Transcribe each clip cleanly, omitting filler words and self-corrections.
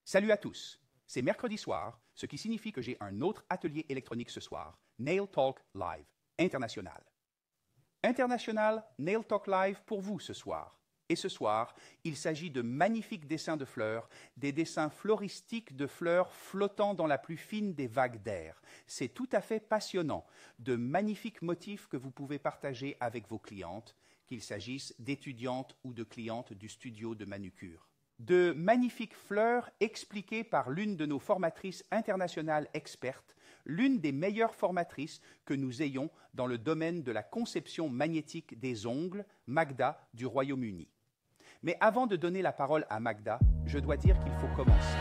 Salut à tous, c'est mercredi soir, ce qui signifie que j'ai un autre atelier électronique ce soir, Nail Talk Live, international. International Nail Talk Live pour vous ce soir. Et ce soir, il s'agit de magnifiques dessins de fleurs, des dessins floristiques de fleurs flottant dans la plus fine des vagues d'air. C'est tout à fait passionnant, de magnifiques motifs que vous pouvez partager avec vos clientes, qu'il s'agisse d'étudiantes ou de clientes du studio de manucure. De magnifiques fleurs expliquées par l'une de nos formatrices internationales expertes, l'une des meilleures formatrices que nous ayons dans le domaine de la conception magnétique des ongles, Magda du Royaume-Uni. Mais avant de donner la parole à Magda, je dois dire qu'il faut commencer.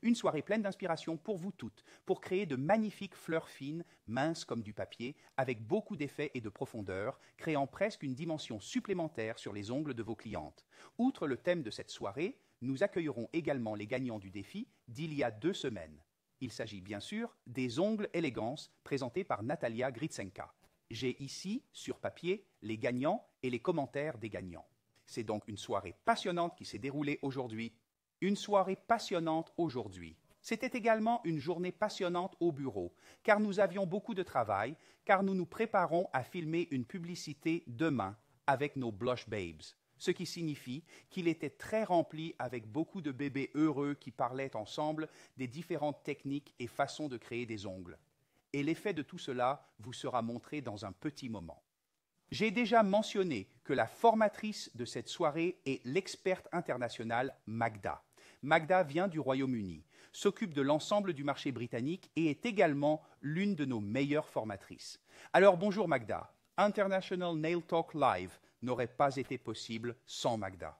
Une soirée pleine d'inspiration pour vous toutes, pour créer de magnifiques fleurs fines, minces comme du papier, avec beaucoup d'effets et de profondeur, créant presque une dimension supplémentaire sur les ongles de vos clientes. Outre le thème de cette soirée, nous accueillerons également les gagnants du défi d'il y a 2 semaines. Il s'agit bien sûr des ongles élégance présentés par Natalia Gritsenka. J'ai ici, sur papier, les gagnants et les commentaires des gagnants. C'est donc une soirée passionnante qui s'est déroulée aujourd'hui. Une soirée passionnante aujourd'hui. C'était également une journée passionnante au bureau, car nous avions beaucoup de travail, car nous nous préparons à filmer une publicité demain avec nos Blush Babes, ce qui signifie qu'il était très rempli avec beaucoup de bébés heureux qui parlaient ensemble des différentes techniques et façons de créer des ongles. Et l'effet de tout cela vous sera montré dans un petit moment. J'ai déjà mentionné que la formatrice de cette soirée est l'experte internationale Magda. Magda vient du Royaume-Uni, s'occupe de l'ensemble du marché britannique et est également l'une de nos meilleures formatrices. Alors bonjour Magda, International Nail Talk Live n'aurait pas été possible sans Magda.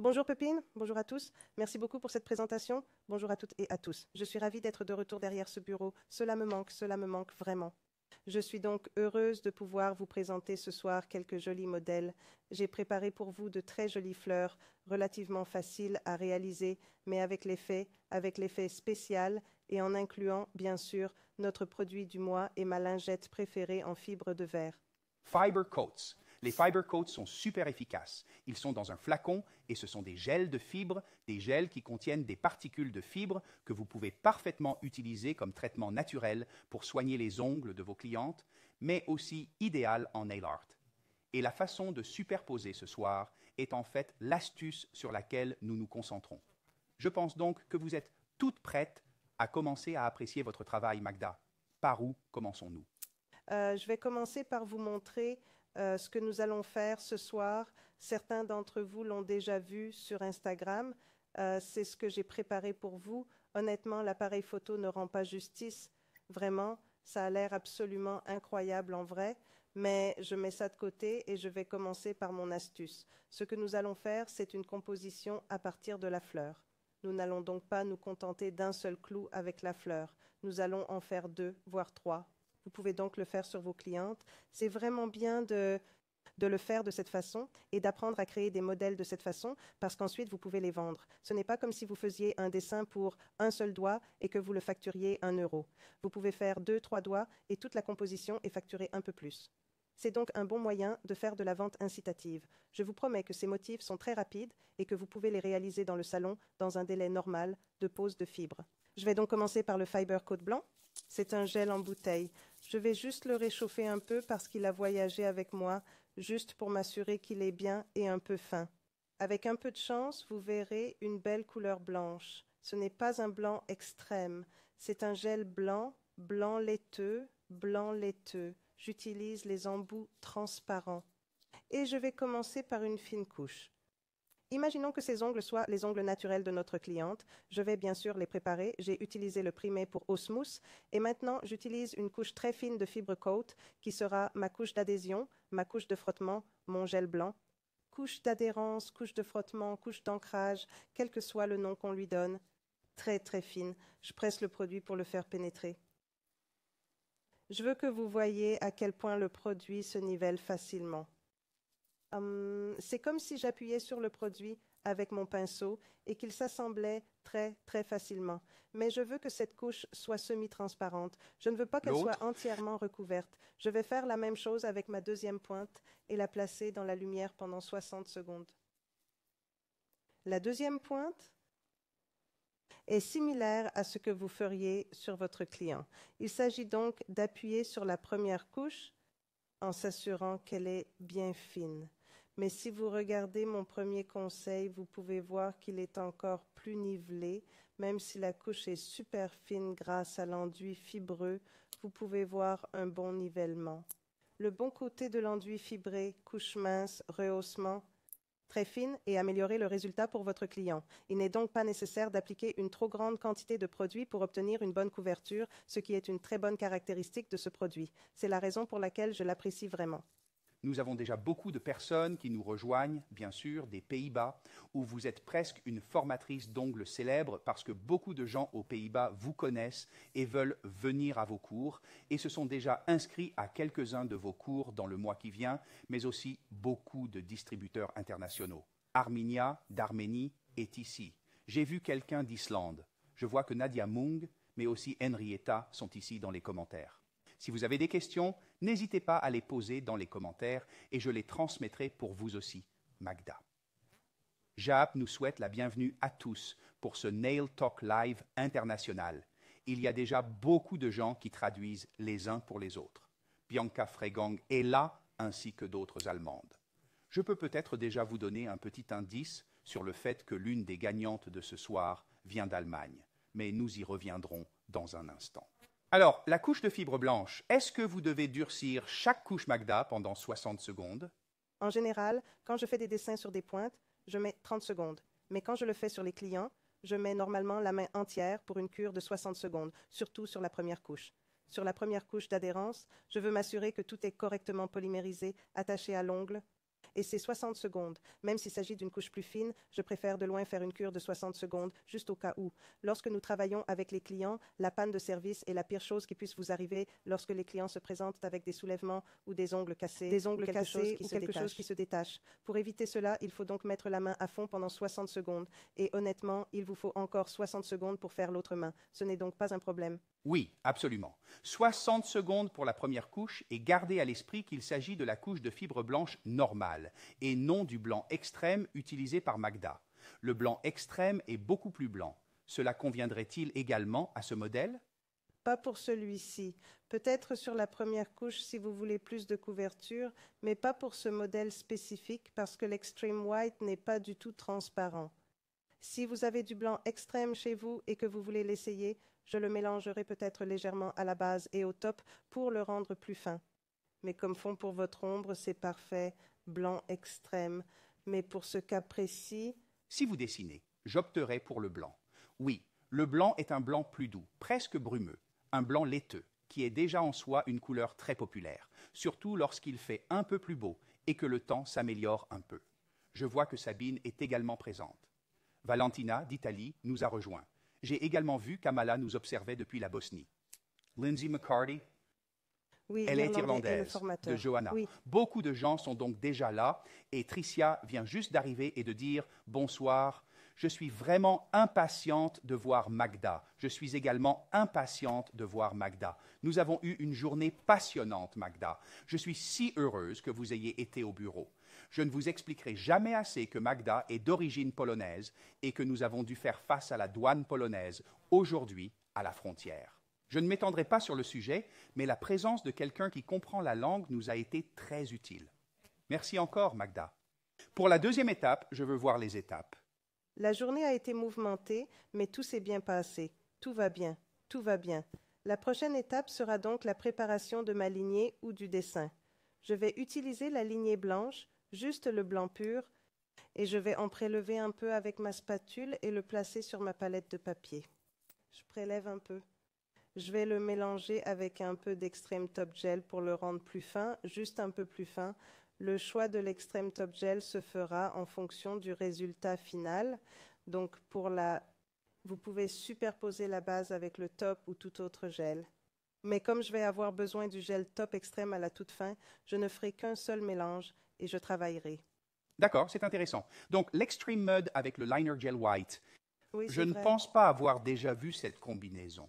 Bonjour Pépine, bonjour à tous. Merci beaucoup pour cette présentation. Bonjour à toutes et à tous. Je suis ravie d'être de retour derrière ce bureau. Cela me manque vraiment. Je suis donc heureuse de pouvoir vous présenter ce soir quelques jolis modèles. J'ai préparé pour vous de très jolies fleurs, relativement faciles à réaliser, mais avec l'effet spécial et en incluant, bien sûr, notre produit du mois et ma lingette préférée en fibre de verre. Fiber Coats. Les Fiber Coats sont super efficaces. Ils sont dans un flacon et ce sont des gels de fibres, des gels qui contiennent des particules de fibres que vous pouvez parfaitement utiliser comme traitement naturel pour soigner les ongles de vos clientes, mais aussi idéal en nail art. Et la façon de superposer ce soir est en fait l'astuce sur laquelle nous nous concentrons. Je pense donc que vous êtes toutes prêtes à commencer à apprécier votre travail, Magda. Par où commençons-nous? Je vais commencer par vous montrer ce que nous allons faire ce soir. Certains d'entre vous l'ont déjà vu sur Instagram. C'est ce que j'ai préparé pour vous. Honnêtement, l'appareil photo ne rend pas justice. Vraiment, ça a l'air absolument incroyable en vrai. Mais je mets ça de côté et je vais commencer par mon astuce. Ce que nous allons faire, c'est une composition à partir de la fleur. Nous n'allons donc pas nous contenter d'un seul clou avec la fleur. Nous allons en faire 2, voire 3. Vous pouvez donc le faire sur vos clientes. C'est vraiment bien de le faire de cette façon et d'apprendre à créer des modèles de cette façon parce qu'ensuite vous pouvez les vendre. Ce n'est pas comme si vous faisiez un dessin pour un seul doigt et que vous le facturiez 1 euro. Vous pouvez faire 2, 3 doigts et toute la composition est facturée un peu plus. C'est donc un bon moyen de faire de la vente incitative. Je vous promets que ces motifs sont très rapides et que vous pouvez les réaliser dans le salon dans un délai normal de pose de fibres. Je vais donc commencer par le Fiber Coat blanc. C'est un gel en bouteille. Je vais juste le réchauffer un peu parce qu'il a voyagé avec moi, juste pour m'assurer qu'il est bien et un peu fin. Avec un peu de chance, vous verrez une belle couleur blanche. Ce n'est pas un blanc extrême, c'est un gel blanc, blanc laiteux, blanc laiteux. J'utilise les embouts transparents. Et je vais commencer par une fine couche. Imaginons que ces ongles soient les ongles naturels de notre cliente. Je vais bien sûr les préparer. J'ai utilisé le primé pour Osmousse. Et maintenant, j'utilise une couche très fine de fibre coat qui sera ma couche d'adhésion, ma couche de frottement, mon gel blanc. Couche d'adhérence, couche de frottement, couche d'ancrage, quel que soit le nom qu'on lui donne. Très très fine. Je presse le produit pour le faire pénétrer. Je veux que vous voyiez à quel point le produit se nivelle facilement. C'est comme si j'appuyais sur le produit avec mon pinceau et qu'ils s'assemblaient très facilement. Mais je veux que cette couche soit semi-transparente. Je ne veux pas qu'elle soit entièrement recouverte. Je vais faire la même chose avec ma deuxième pointe et la placer dans la lumière pendant 60 secondes. La deuxième pointe est similaire à ce que vous feriez sur votre client. Il s'agit donc d'appuyer sur la première couche en s'assurant qu'elle est bien fine. Mais si vous regardez mon premier conseil, vous pouvez voir qu'il est encore plus nivelé. Même si la couche est super fine grâce à l'enduit fibreux, vous pouvez voir un bon nivellement. Le bon côté de l'enduit fibré, couche mince, rehaussement, très fine et améliorer le résultat pour votre client. Il n'est donc pas nécessaire d'appliquer une trop grande quantité de produit pour obtenir une bonne couverture, ce qui est une très bonne caractéristique de ce produit. C'est la raison pour laquelle je l'apprécie vraiment. Nous avons déjà beaucoup de personnes qui nous rejoignent, bien sûr, des Pays-Bas, où vous êtes presque une formatrice d'ongles célèbre parce que beaucoup de gens aux Pays-Bas vous connaissent et veulent venir à vos cours et se sont déjà inscrits à quelques-uns de vos cours dans le mois qui vient, mais aussi beaucoup de distributeurs internationaux. Arminia d'Arménie est ici. J'ai vu quelqu'un d'Islande. Je vois que Nadia Mung, mais aussi Henrietta sont ici dans les commentaires. Si vous avez des questions, n'hésitez pas à les poser dans les commentaires et je les transmettrai pour vous aussi, Magda. Jaap nous souhaite la bienvenue à tous pour ce Nail Talk Live international. Il y a déjà beaucoup de gens qui traduisent les uns pour les autres. Bianca Freigang est là, ainsi que d'autres Allemandes. Je peux peut-être déjà vous donner un petit indice sur le fait que l'une des gagnantes de ce soir vient d'Allemagne, mais nous y reviendrons dans un instant. Alors, la couche de fibre blanche, est-ce que vous devez durcir chaque couche Magda pendant 60 secondes? En général, quand je fais des dessins sur des pointes, je mets 30 secondes. Mais quand je le fais sur les clients, je mets normalement la main entière pour une cure de 60 secondes, surtout sur la première couche. Sur la première couche d'adhérence, je veux m'assurer que tout est correctement polymérisé, attaché à l'ongle, et c'est 60 secondes. Même s'il s'agit d'une couche plus fine, je préfère de loin faire une cure de 60 secondes, juste au cas où. Lorsque nous travaillons avec les clients, la panne de service est la pire chose qui puisse vous arriver lorsque les clients se présentent avec des soulèvements ou des ongles cassés, ou quelque chose qui se détache. Pour éviter cela, il faut donc mettre la main à fond pendant 60 secondes. Et honnêtement, il vous faut encore 60 secondes pour faire l'autre main. Ce n'est donc pas un problème. Oui, absolument. 60 secondes pour la première couche et gardez à l'esprit qu'il s'agit de la couche de fibre blanche normale et non du blanc extrême utilisé par Magda. Le blanc extrême est beaucoup plus blanc. Cela conviendrait-il également à ce modèle? Pas pour celui-ci. Peut-être sur la première couche si vous voulez plus de couverture, mais pas pour ce modèle spécifique parce que l'Extreme White n'est pas du tout transparent. Si vous avez du blanc extrême chez vous et que vous voulez l'essayer, je le mélangerai peut-être légèrement à la base et au top pour le rendre plus fin. Mais comme fond pour votre ombre, c'est parfait, blanc extrême. Mais pour ce cas précis... Si vous dessinez, j'opterai pour le blanc. Oui, le blanc est un blanc plus doux, presque brumeux, un blanc laiteux, qui est déjà en soi une couleur très populaire, surtout lorsqu'il fait un peu plus beau et que le temps s'améliore un peu. Je vois que Sabine est également présente. Valentina, d'Italie, nous a rejoints. J'ai également vu qu'Amala nous observait depuis la Bosnie. Lindsay McCarty, oui, elle est irlandaise, de Johanna. Oui. Beaucoup de gens sont donc déjà là et Tricia vient juste d'arriver et de dire « Bonsoir, je suis vraiment impatiente de voir Magda. Je suis également impatiente de voir Magda. Nous avons eu une journée passionnante, Magda. Je suis si heureuse que vous ayez été au bureau. Je ne vous expliquerai jamais assez que Magda est d'origine polonaise et que nous avons dû faire face à la douane polonaise, aujourd'hui, à la frontière. Je ne m'étendrai pas sur le sujet, mais la présence de quelqu'un qui comprend la langue nous a été très utile. Merci encore, Magda. Pour la deuxième étape, je veux voir les étapes. La journée a été mouvementée, mais tout s'est bien passé. Tout va bien, tout va bien. La prochaine étape sera donc la préparation de ma lignée ou du dessin. Je vais utiliser la lignée blanche, juste le blanc pur, et je vais en prélever un peu avec ma spatule et le placer sur ma palette de papier. Je prélève un peu. Je vais le mélanger avec un peu d'Extreme Top Gel pour le rendre plus fin, juste un peu plus fin. Le choix de l'Extreme Top Gel se fera en fonction du résultat final. Donc vous pouvez superposer la base avec le top ou tout autre gel. Mais comme je vais avoir besoin du gel top extrême à la toute fin, je ne ferai qu'un seul mélange et je travaillerai. D'accord, c'est intéressant. Donc, l'Extreme Mud avec le Liner Gel White, Oui, je c'est ne vrai. pense pas avoir déjà vu cette combinaison.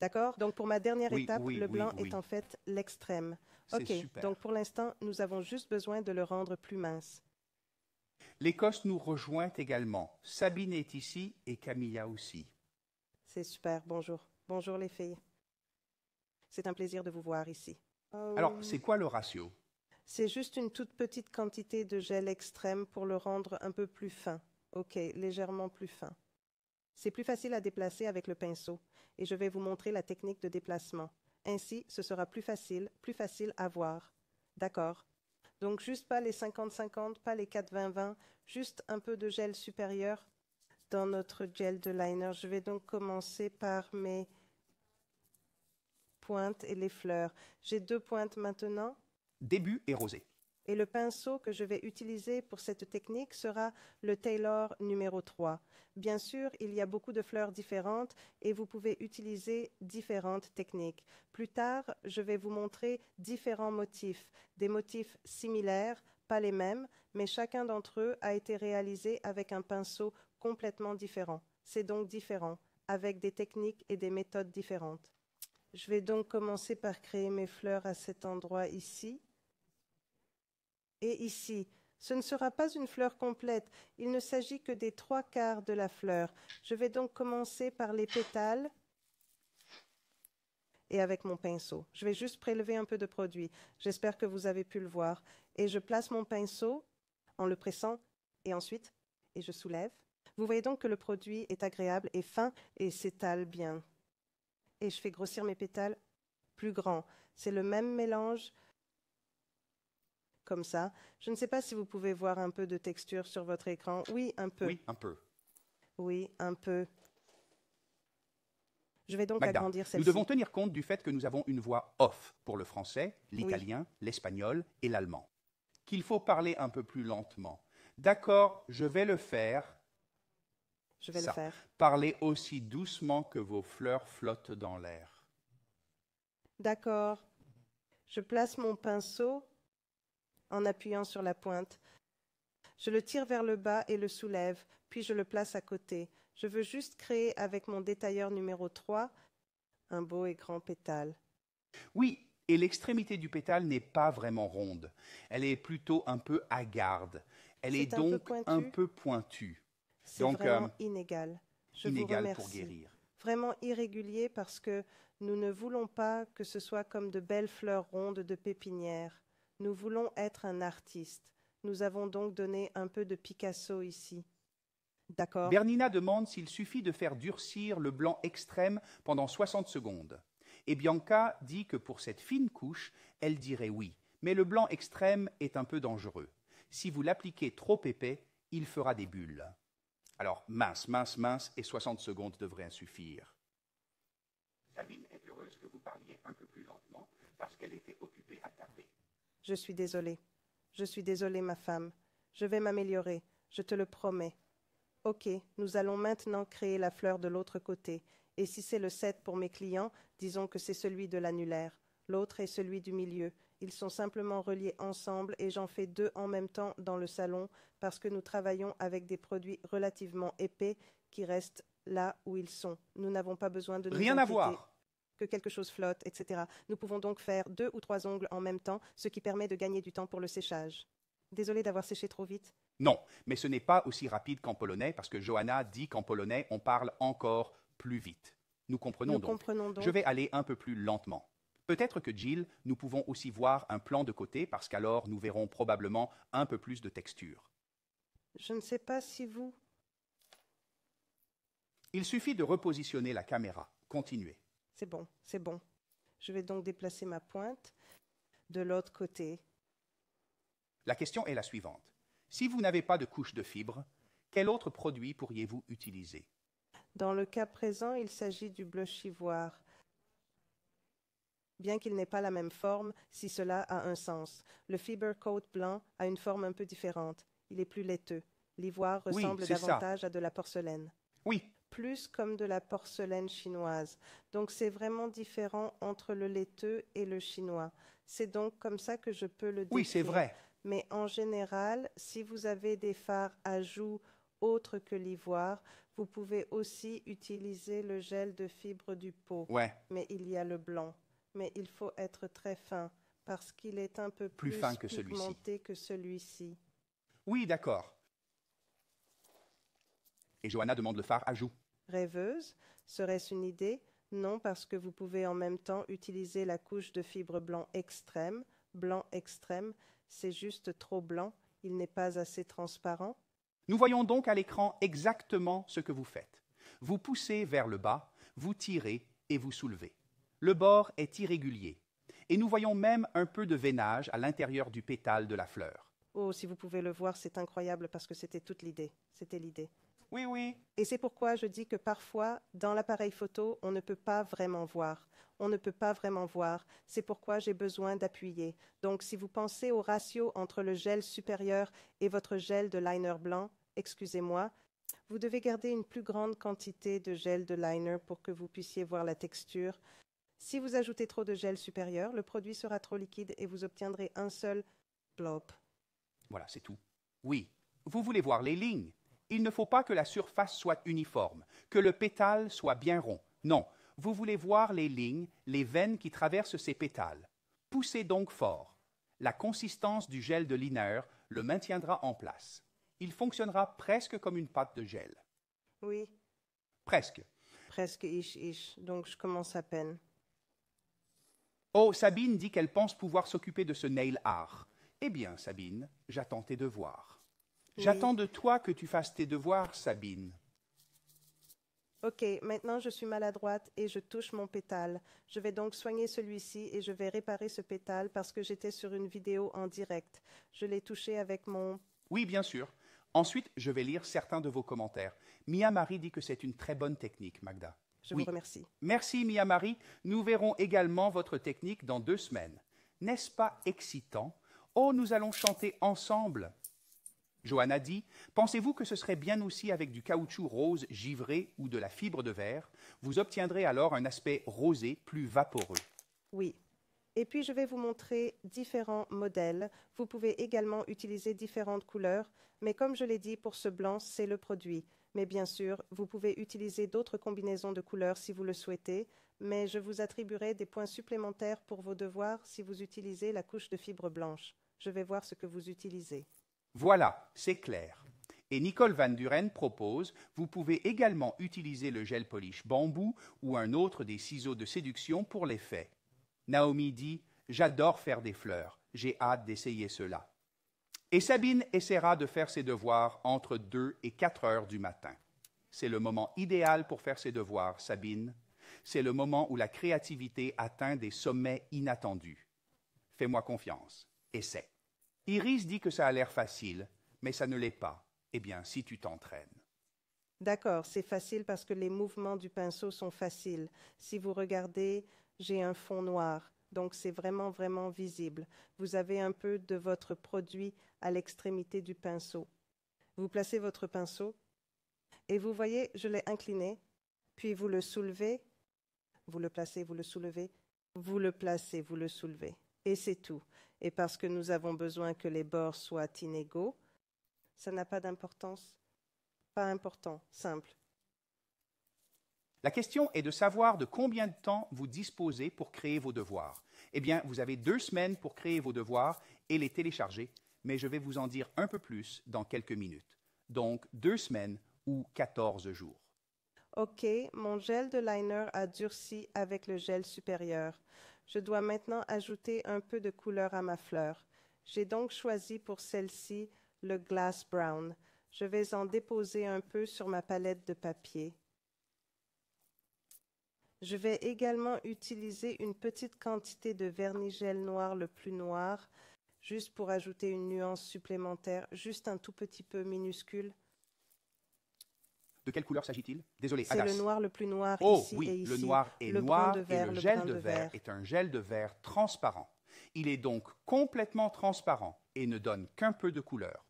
D'accord? Donc pour ma dernière Oui, étape, oui, le oui, blanc oui. est en fait l'extrême. C'est OK, super. donc pour l'instant, nous avons juste besoin de le rendre plus mince. L'Écosse nous rejoint également. Sabine est ici et Camilla aussi. C'est super, bonjour. Bonjour les filles. C'est un plaisir de vous voir ici. Alors, c'est quoi le ratio? C'est juste une toute petite quantité de gel extrême pour le rendre un peu plus fin. OK, légèrement plus fin. C'est plus facile à déplacer avec le pinceau et je vais vous montrer la technique de déplacement. Ainsi, ce sera plus facile à voir. D'accord. Donc juste pas les 50-50, pas les 4-20-20, juste un peu de gel supérieur dans notre gel de liner. Je vais donc commencer par mes pointes et les fleurs. J'ai 2 pointes maintenant. Début et rosé. Et le pinceau que je vais utiliser pour cette technique sera le Taylor numéro 3. Bien sûr, il y a beaucoup de fleurs différentes et vous pouvez utiliser différentes techniques. Plus tard, je vais vous montrer différents motifs, des motifs similaires, pas les mêmes, mais chacun d'entre eux a été réalisé avec un pinceau complètement différent. C'est donc différent, avec des techniques et des méthodes différentes. Je vais donc commencer par créer mes fleurs à cet endroit ici. Et ici, ce ne sera pas une fleur complète, il ne s'agit que des 3/4 de la fleur. Je vais donc commencer par les pétales et avec mon pinceau. Je vais juste prélever un peu de produit. J'espère que vous avez pu le voir. Et je place mon pinceau en le pressant et ensuite, et je soulève. Vous voyez donc que le produit est agréable et fin et s'étale bien. Et je fais grossir mes pétales plus grands. C'est le même mélange comme ça. Je ne sais pas si vous pouvez voir un peu de texture sur votre écran. Oui, un peu. Oui, un peu. Oui, un peu. Je vais donc Magda, agrandir nous celle-ci. devons tenir compte du fait que nous avons une voix off pour le français, l'italien, l'espagnol et l'allemand. Qu'il faut parler un peu plus lentement. D'accord, je vais le faire. Je vais Ça. le faire. Parlez aussi doucement que vos fleurs flottent dans l'air. D'accord. Je place mon pinceau en appuyant sur la pointe. Je le tire vers le bas et le soulève, puis je le place à côté. Je veux juste créer avec mon détailleur numéro 3 un beau et grand pétale. Oui, et l'extrémité du pétale n'est pas vraiment ronde. Elle est plutôt un peu hagarde. Elle est C'est un peu donc pointu. un peu pointue. C'est Donc, vraiment inégal. Je vous inégale pour remercie. guérir. Vraiment irrégulier parce que nous ne voulons pas que ce soit comme de belles fleurs rondes de pépinière. Nous voulons être un artiste. Nous avons donc donné un peu de Picasso ici. D'accord. Bernina demande s'il suffit de faire durcir le blanc extrême pendant 60 secondes. Et Bianca dit que pour cette fine couche, elle dirait oui. Mais le blanc extrême est un peu dangereux. Si vous l'appliquez trop épais, il fera des bulles. Alors mince, mince, mince, et 60 secondes devraient suffire. Sabine est heureuse que vous parliez un peu plus lentement parce qu'elle était occupée à taper. Je suis désolée. Je suis désolée, ma femme. Je vais m'améliorer. Je te le promets. Ok, nous allons maintenant créer la fleur de l'autre côté. Et si c'est le 7 pour mes clients, disons que c'est celui de l'annulaire. L'autre est celui du milieu. Ils sont simplement reliés ensemble et j'en fais 2 en même temps dans le salon parce que nous travaillons avec des produits relativement épais qui restent là où ils sont. Nous n'avons pas besoin de nous Rien à inquiéter voir. que quelque chose flotte, etc. Nous pouvons donc faire 2 ou 3 ongles en même temps, ce qui permet de gagner du temps pour le séchage. Désolée d'avoir séché trop vite. Non, mais ce n'est pas aussi rapide qu'en polonais parce que Johanna dit qu'en polonais, on parle encore plus vite. Nous comprenons donc. Je vais aller un peu plus lentement. Peut-être que Jill, nous pouvons aussi voir un plan de côté parce qu'alors nous verrons probablement un peu plus de texture. Je ne sais pas si vous... Il suffit de repositionner la caméra. Continuez. C'est bon, c'est bon. Je vais donc déplacer ma pointe de l'autre côté. La question est la suivante. Si vous n'avez pas de couche de fibres, quel autre produit pourriez-vous utiliser? Dans le cas présent, il s'agit du blush ivoire. Bien qu'il n'ait pas la même forme, si cela a un sens. Le Fiber Coat blanc a une forme un peu différente. Il est plus laiteux. L'ivoire ressemble davantage à de la porcelaine. Oui. Plus comme de la porcelaine chinoise. Donc c'est vraiment différent entre le laiteux et le chinois. C'est donc comme ça que je peux le décrire. Oui, c'est vrai. mais en général, si vous avez des fards à joues autres que l'ivoire, vous pouvez aussi utiliser le gel de fibre du pot. Ouais, Mais il y a le blanc. Mais il faut être très fin parce qu'il est un peu plus plus fin que celui-ci. pigmenté que celui-ci. Oui, d'accord. Et Johanna demande le fard à joues. Rêveuse, serait-ce une idée? Non, parce que vous pouvez en même temps utiliser la couche de fibre blanc extrême. Blanc extrême, c'est juste trop blanc, il n'est pas assez transparent. Nous voyons donc à l'écran exactement ce que vous faites. Vous poussez vers le bas, vous tirez et vous soulevez. Le bord est irrégulier. Et nous voyons même un peu de veinage à l'intérieur du pétale de la fleur. Oh, si vous pouvez le voir, c'est incroyable parce que c'était toute l'idée. C'était l'idée. Oui, oui. Et c'est pourquoi je dis que parfois, dans l'appareil photo, on ne peut pas vraiment voir. On ne peut pas vraiment voir. C'est pourquoi j'ai besoin d'appuyer. Donc, si vous pensez au ratio entre le gel supérieur et votre gel de liner blanc, excusez-moi, vous devez garder une plus grande quantité de gel de liner pour que vous puissiez voir la texture. Si vous ajoutez trop de gel supérieur, le produit sera trop liquide et vous obtiendrez un seul blob. Voilà, c'est tout. Oui, vous voulez voir les lignes. Il ne faut pas que la surface soit uniforme, que le pétale soit bien rond. Non, vous voulez voir les lignes, les veines qui traversent ces pétales. Poussez donc fort. La consistance du gel de liner le maintiendra en place. Il fonctionnera presque comme une pâte de gel. Oui, Presque. presque ish. Donc, je commence à peine. Oh, Sabine dit qu'elle pense pouvoir s'occuper de ce nail art. Eh bien, Sabine, j'attends tes devoirs. Oui. J'attends de toi que tu fasses tes devoirs, Sabine. Ok, maintenant je suis maladroite et je touche mon pétale. Je vais donc soigner celui-ci et je vais réparer ce pétale parce que j'étais sur une vidéo en direct. Je l'ai touché avec mon... Oui, bien sûr. Ensuite, je vais lire certains de vos commentaires. Mia Marie dit que c'est une très bonne technique, Magda. Je Oui. vous remercie. Merci, Mia Marie. Nous verrons également votre technique dans 2 semaines. N'est-ce pas excitant? Oh, nous allons chanter ensemble. Johanna dit, pensez-vous que ce serait bien aussi avec du caoutchouc rose givré ou de la fibre de verre? Vous obtiendrez alors un aspect rosé plus vaporeux. Oui. Et puis je vais vous montrer différents modèles. Vous pouvez également utiliser différentes couleurs, mais comme je l'ai dit, pour ce blanc, c'est le produit. Mais bien sûr, vous pouvez utiliser d'autres combinaisons de couleurs si vous le souhaitez, mais je vous attribuerai des points supplémentaires pour vos devoirs si vous utilisez la couche de fibre blanche. Je vais voir ce que vous utilisez. Voilà, c'est clair. Et Nicole Van Duren propose, vous pouvez également utiliser le gel polish bambou ou un autre des ciseaux de séduction pour l'effet. Naomi dit, j'adore faire des fleurs, j'ai hâte d'essayer cela. Et Sabine essaiera de faire ses devoirs entre 2 et 4 heures du matin. C'est le moment idéal pour faire ses devoirs, Sabine. C'est le moment où la créativité atteint des sommets inattendus. Fais-moi confiance. Essaie. Iris dit que ça a l'air facile, mais ça ne l'est pas. Eh bien, si tu t'entraînes. D'accord, c'est facile parce que les mouvements du pinceau sont faciles. Si vous regardez, j'ai un fond noir, donc c'est vraiment, vraiment visible. Vous avez un peu de votre produit à l'extrémité du pinceau. Vous placez votre pinceau et vous voyez, je l'ai incliné, puis vous le soulevez, vous le placez, vous le soulevez, vous le placez, vous le soulevez. Et c'est tout. Et parce que nous avons besoin que les bords soient inégaux, ça n'a pas d'importance. Pas important, simple. La question est de savoir de combien de temps vous disposez pour créer vos devoirs. Eh bien, vous avez 2 semaines pour créer vos devoirs et les télécharger, mais je vais vous en dire un peu plus dans quelques minutes. Donc, 2 semaines ou 14 jours. Ok, mon gel de liner a durci avec le gel supérieur. Je dois maintenant ajouter un peu de couleur à ma fleur. J'ai donc choisi pour celle-ci le Glass Brown. Je vais en déposer un peu sur ma palette de papier. Je vais également utiliser une petite quantité de vernis gel noir le plus noir, juste pour ajouter une nuance supplémentaire, juste un tout petit peu minuscule. De quelle couleur s'agit-il? Désolé, C'est Adas. le noir le plus noir Oh ici oui, et ici. le noir est le noir brun de verre, et le le gel brun de de verre verre. est un gel de verre transparent. Il est donc complètement transparent et ne donne qu'un peu de couleur.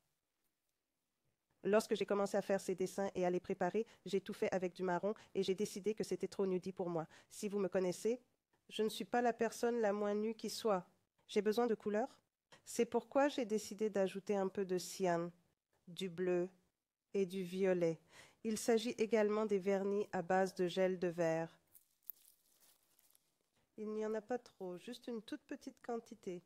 Lorsque j'ai commencé à faire ces dessins et à les préparer, j'ai tout fait avec du marron et j'ai décidé que c'était trop nudie pour moi. Si vous me connaissez, je ne suis pas la personne la moins nue qui soit. J'ai besoin de couleur. C'est pourquoi j'ai décidé d'ajouter un peu de cyan, du bleu et du violet. Il s'agit également des vernis à base de gel de verre. Il n'y en a pas trop, juste une toute petite quantité.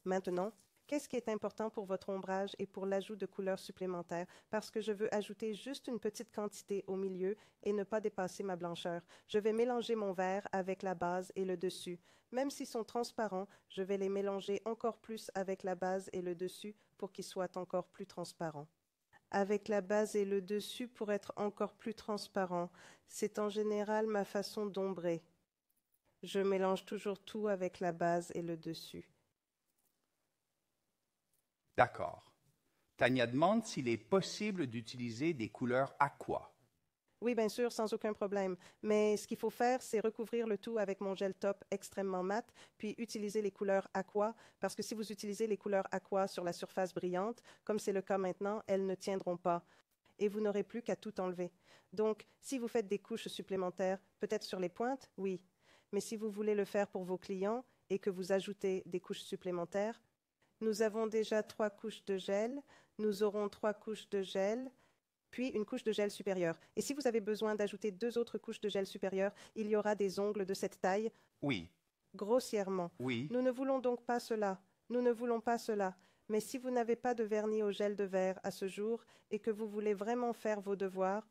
Maintenant, qu'est-ce qui est important pour votre ombrage et pour l'ajout de couleurs supplémentaires? Parce que je veux ajouter juste une petite quantité au milieu et ne pas dépasser ma blancheur. Je vais mélanger mon vert avec la base et le dessus. Même s'ils sont transparents, je vais les mélanger encore plus avec la base et le dessus pour qu'ils soient encore plus transparents. Avec la base et le dessus pour être encore plus transparent. C'est en général ma façon d'ombrer. Je mélange toujours tout avec la base et le dessus. D'accord. Tania demande s'il est possible d'utiliser des couleurs aqua. Oui, bien sûr, sans aucun problème. Mais ce qu'il faut faire, c'est recouvrir le tout avec mon gel top extrêmement mat, puis utiliser les couleurs aqua, parce que si vous utilisez les couleurs aqua sur la surface brillante, comme c'est le cas maintenant, elles ne tiendront pas. Et vous n'aurez plus qu'à tout enlever. Donc, si vous faites des couches supplémentaires, peut-être sur les pointes, oui. Mais si vous voulez le faire pour vos clients et que vous ajoutez des couches supplémentaires, nous avons déjà 3 couches de gel, nous aurons 3 couches de gel, puis une couche de gel supérieure. Et si vous avez besoin d'ajouter 2 autres couches de gel supérieure, il y aura des ongles de cette taille. Oui. Grossièrement. Oui. Nous ne voulons donc pas cela. Nous ne voulons pas cela. Mais si vous n'avez pas de vernis au gel de verre à ce jour et que vous voulez vraiment faire vos devoirs,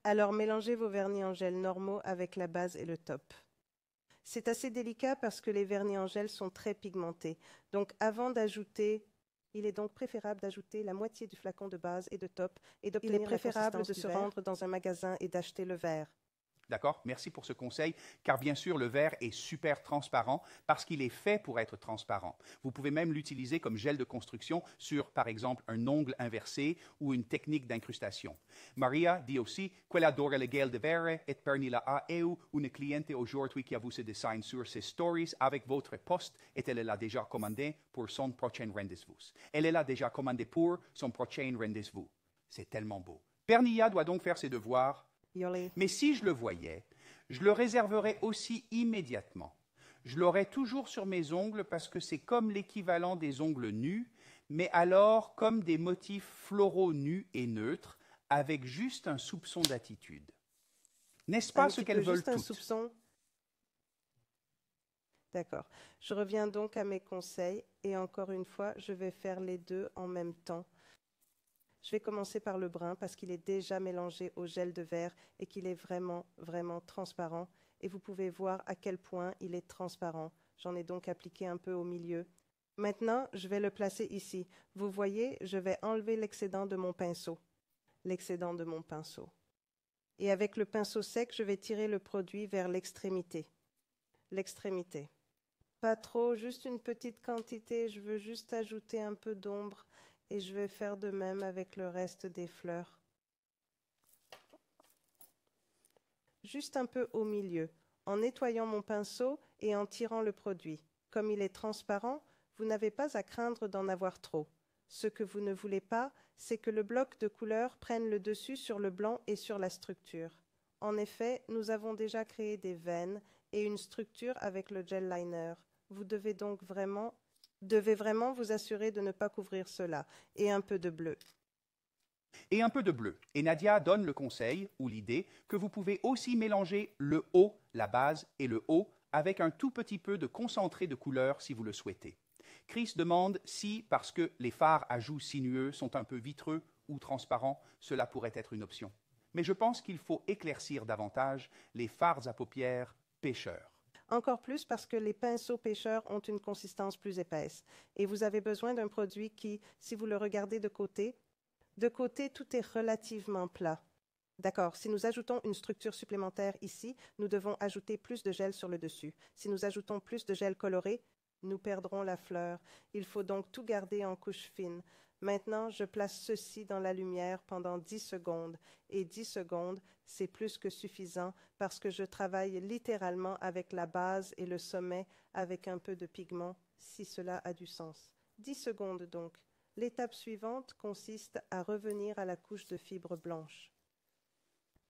alors mélangez vos vernis en gel normaux avec la base et le top. C'est assez délicat parce que les vernis en gel sont très pigmentés. Donc avant d'ajouter, il est donc préférable d'ajouter la moitié du flacon de base et de top et d'obtenir la consistance du verre. Il est préférable de se rendre dans un magasin et d'acheter le verre. D'accord? Merci pour ce conseil, car bien sûr, le verre est super transparent parce qu'il est fait pour être transparent. Vous pouvez même l'utiliser comme gel de construction sur, par exemple, un ongle inversé ou une technique d'incrustation. Maria dit aussi qu'elle adore le gel de verre et pernila a eu une cliente aujourd'hui qui a vu ce design sur ses stories avec votre post et elle l'a déjà commandé pour son prochain rendez-vous. Elle l'a déjà commandé pour son prochain rendez-vous. C'est tellement beau. Pernilla doit donc faire ses devoirs. Mais si je le voyais, je le réserverais aussi immédiatement. Je l'aurais toujours sur mes ongles parce que c'est comme l'équivalent des ongles nus, mais alors comme des motifs floraux nus et neutres, avec juste un soupçon d'attitude. N'est-ce pas ce qu'elles veulent toutes? Un soupçon. D'accord. Je reviens donc à mes conseils et encore une fois, je vais faire les deux en même temps. Je vais commencer par le brun parce qu'il est déjà mélangé au gel de verre et qu'il est vraiment, vraiment transparent. Et vous pouvez voir à quel point il est transparent. J'en ai donc appliqué un peu au milieu. Maintenant, je vais le placer ici. Vous voyez, je vais enlever l'excédent de mon pinceau. L'excédent de mon pinceau. Et avec le pinceau sec, je vais tirer le produit vers l'extrémité. L'extrémité. Pas trop, juste une petite quantité. Je veux juste ajouter un peu d'ombre. Et je vais faire de même avec le reste des fleurs. Juste un peu au milieu, en nettoyant mon pinceau et en tirant le produit. Comme il est transparent, vous n'avez pas à craindre d'en avoir trop. Ce que vous ne voulez pas, c'est que le bloc de couleur prenne le dessus sur le blanc et sur la structure. En effet, nous avons déjà créé des veines et une structure avec le gel liner. Vous devez donc vraiment vous assurer de ne pas couvrir cela. Et un peu de bleu. Et un peu de bleu. Et Nadia donne le conseil ou l'idée que vous pouvez aussi mélanger le haut, la base et le haut avec un tout petit peu de concentré de couleur si vous le souhaitez. Chris demande si, parce que les fards à joues sinueux sont un peu vitreux ou transparents, cela pourrait être une option. Mais je pense qu'il faut éclaircir davantage les fards à paupières pêcheurs. Encore plus parce que les pinceaux pêcheurs ont une consistance plus épaisse. Et vous avez besoin d'un produit qui, si vous le regardez de côté, tout est relativement plat. D'accord, si nous ajoutons une structure supplémentaire ici, nous devons ajouter plus de gel sur le dessus. Si nous ajoutons plus de gel coloré, nous perdrons la fleur. Il faut donc tout garder en couche fine. Maintenant, je place ceci dans la lumière pendant 10 secondes. Et 10 secondes, c'est plus que suffisant parce que je travaille littéralement avec la base et le sommet avec un peu de pigment, si cela a du sens. 10 secondes donc. L'étape suivante consiste à revenir à la couche de fibre blanche.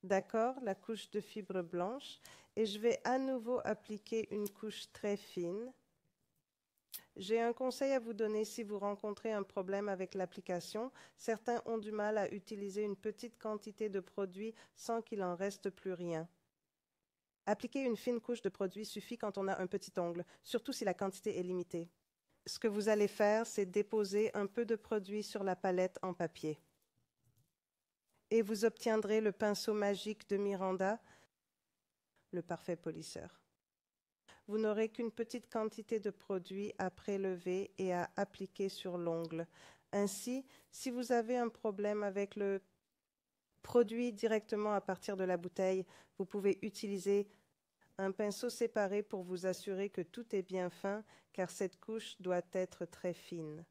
D'accord, la couche de fibre blanche. Et je vais à nouveau appliquer une couche très fine. J'ai un conseil à vous donner si vous rencontrez un problème avec l'application. Certains ont du mal à utiliser une petite quantité de produit sans qu'il en reste plus rien. Appliquer une fine couche de produit suffit quand on a un petit ongle, surtout si la quantité est limitée. Ce que vous allez faire, c'est déposer un peu de produit sur la palette en papier. Et vous obtiendrez le pinceau magique de Miranda, le parfait polisseur. Vous n'aurez qu'une petite quantité de produit à prélever et à appliquer sur l'ongle. Ainsi, si vous avez un problème avec le produit directement à partir de la bouteille, vous pouvez utiliser un pinceau séparé pour vous assurer que tout est bien fin, car cette couche doit être très fine.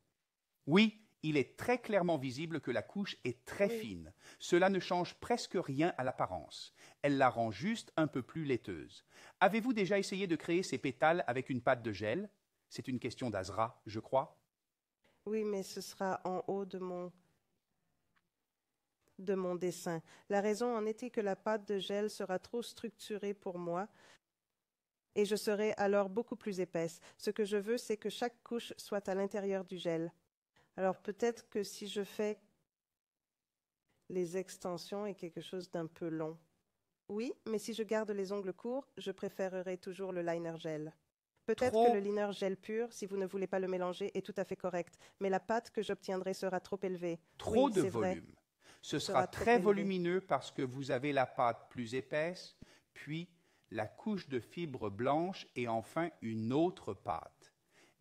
Oui, il est très clairement visible que la couche est très fine. Cela ne change presque rien à l'apparence. Elle la rend juste un peu plus laiteuse. Avez-vous déjà essayé de créer ces pétales avec une pâte de gel? C'est une question d'Azra, je crois. Oui, mais ce sera en haut de mon dessin. La raison en était que la pâte de gel sera trop structurée pour moi et je serai alors beaucoup plus épaisse. Ce que je veux, c'est que chaque couche soit à l'intérieur du gel. Alors peut-être que si je fais les extensions et quelque chose d'un peu long. Oui, mais si je garde les ongles courts, je préférerai toujours le liner gel. Peut-être que le liner gel pur, si vous ne voulez pas le mélanger, est tout à fait correct, mais la pâte que j'obtiendrai sera trop élevée. Trop Oui, de c'est vrai. volume. Ce sera très volumineux parce que vous avez la pâte plus épaisse, puis la couche de fibres blanches et enfin une autre pâte.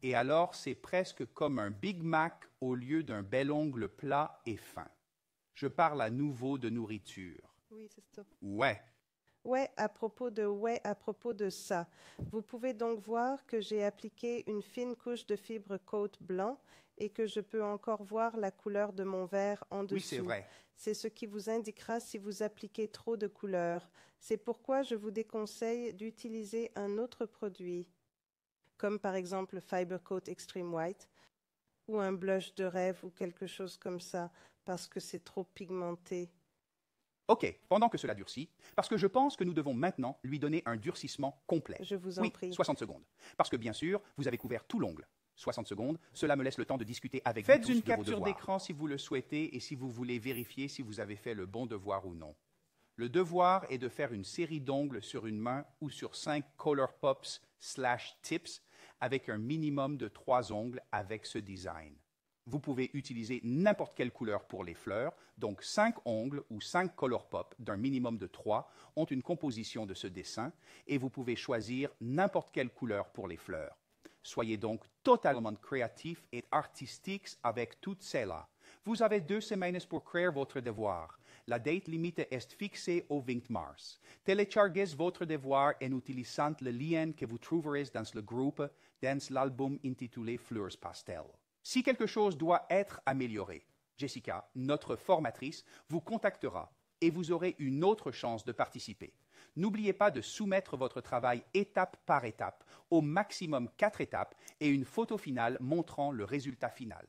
Et alors, c'est presque comme un Big Mac au lieu d'un bel ongle plat et fin. Je parle à nouveau de nourriture. Oui, c'est ça. Ouais. Ouais, à propos de ça. Vous pouvez donc voir que j'ai appliqué une fine couche de fibres côte blanc et que je peux encore voir la couleur de mon verre en dessous. Oui, c'est vrai. C'est ce qui vous indiquera si vous appliquez trop de couleurs. C'est pourquoi je vous déconseille d'utiliser un autre produit, comme par exemple Fiber Coat Extreme White, ou un blush de rêve ou quelque chose comme ça, parce que c'est trop pigmenté. OK, pendant que cela durcit, parce que je pense que nous devons maintenant lui donner un durcissement complet. Je vous en prie. 60 secondes. Parce que bien sûr, vous avez couvert tout l'ongle. 60 secondes, cela me laisse le temps de discuter avec vous tous de vos devoirs. Faites une capture d'écran si vous le souhaitez et si vous voulez vérifier si vous avez fait le bon devoir ou non. Le devoir est de faire une série d'ongles sur une main ou sur 5 Color Pops / tips avec un minimum de 3 ongles avec ce design. Vous pouvez utiliser n'importe quelle couleur pour les fleurs, donc 5 ongles ou 5 Color Pop d'un minimum de 3 ont une composition de ce dessin et vous pouvez choisir n'importe quelle couleur pour les fleurs. Soyez donc totalement créatif et artistique avec toutes celles-là. Vous avez 2 semaines pour créer votre devoir. La date limite est fixée au 20 mars. Téléchargez votre devoir en utilisant le lien que vous trouverez dans le groupe dans l'album intitulé Fleurs Pastel. Si quelque chose doit être amélioré, Jessica, notre formatrice, vous contactera et vous aurez une autre chance de participer. N'oubliez pas de soumettre votre travail étape par étape, au maximum 4 étapes, et une photo finale montrant le résultat final.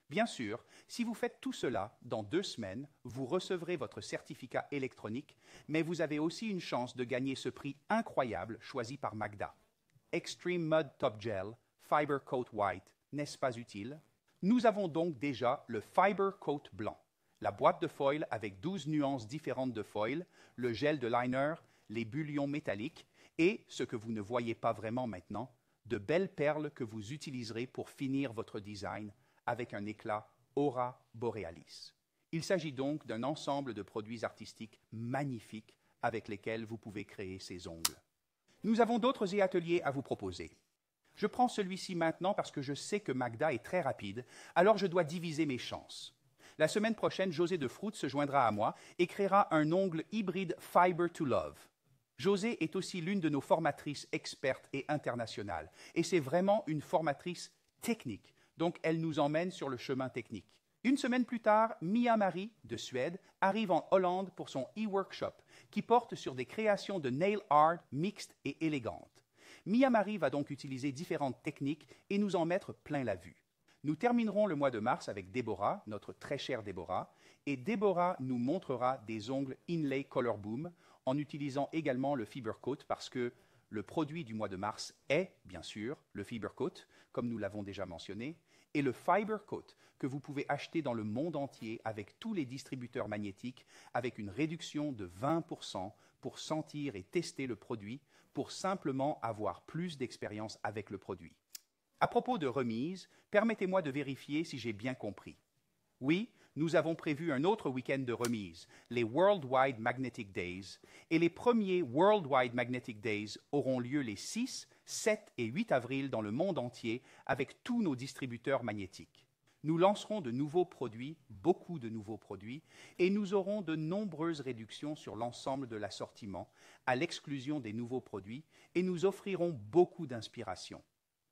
Bien sûr, si vous faites tout cela dans 2 semaines, vous recevrez votre certificat électronique, mais vous avez aussi une chance de gagner ce prix incroyable choisi par Magda. Extreme Mud Top Gel, Fiber Coat White, n'est-ce pas utile? Nous avons donc déjà le Fiber Coat blanc, la boîte de foil avec 12 nuances différentes de foil, le gel de liner, les bullions métalliques et, ce que vous ne voyez pas vraiment maintenant, de belles perles que vous utiliserez pour finir votre design avec un éclat Aura Borealis. Il s'agit donc d'un ensemble de produits artistiques magnifiques avec lesquels vous pouvez créer ces ongles. Nous avons d'autres ateliers à vous proposer. Je prends celui-ci maintenant parce que je sais que Magda est très rapide, alors je dois diviser mes chances. La semaine prochaine, José de Fruit se joindra à moi et créera un ongle hybride Fiber to Love. José est aussi l'une de nos formatrices expertes et internationales, et c'est vraiment une formatrice technique, donc elle nous emmène sur le chemin technique. Une semaine plus tard, Mia Marie, de Suède, arrive en Hollande pour son e-workshop, qui porte sur des créations de nail art mixtes et élégantes. Mia Marie va donc utiliser différentes techniques et nous en mettre plein la vue. Nous terminerons le mois de mars avec Déborah, notre très chère Déborah, et Déborah nous montrera des ongles Inlay Color Boom en utilisant également le Fiber Coat parce que Le produit du mois de mars est, bien sûr, le Fiber Coat, comme nous l'avons déjà mentionné, et le Fiber Coat, que vous pouvez acheter dans le monde entier avec tous les distributeurs magnétiques, avec une réduction de 20% pour sentir et tester le produit, pour simplement avoir plus d'expérience avec le produit. À propos de remise, permettez-moi de vérifier si j'ai bien compris. Oui, nous avons prévu un autre week-end de remise, les Worldwide Magnetic Days, et les premiers Worldwide Magnetic Days auront lieu les 6, 7 et 8 avril dans le monde entier avec tous nos distributeurs magnétiques. Nous lancerons de nouveaux produits, beaucoup de nouveaux produits, et nous aurons de nombreuses réductions sur l'ensemble de l'assortiment, à l'exclusion des nouveaux produits, et nous offrirons beaucoup d'inspiration.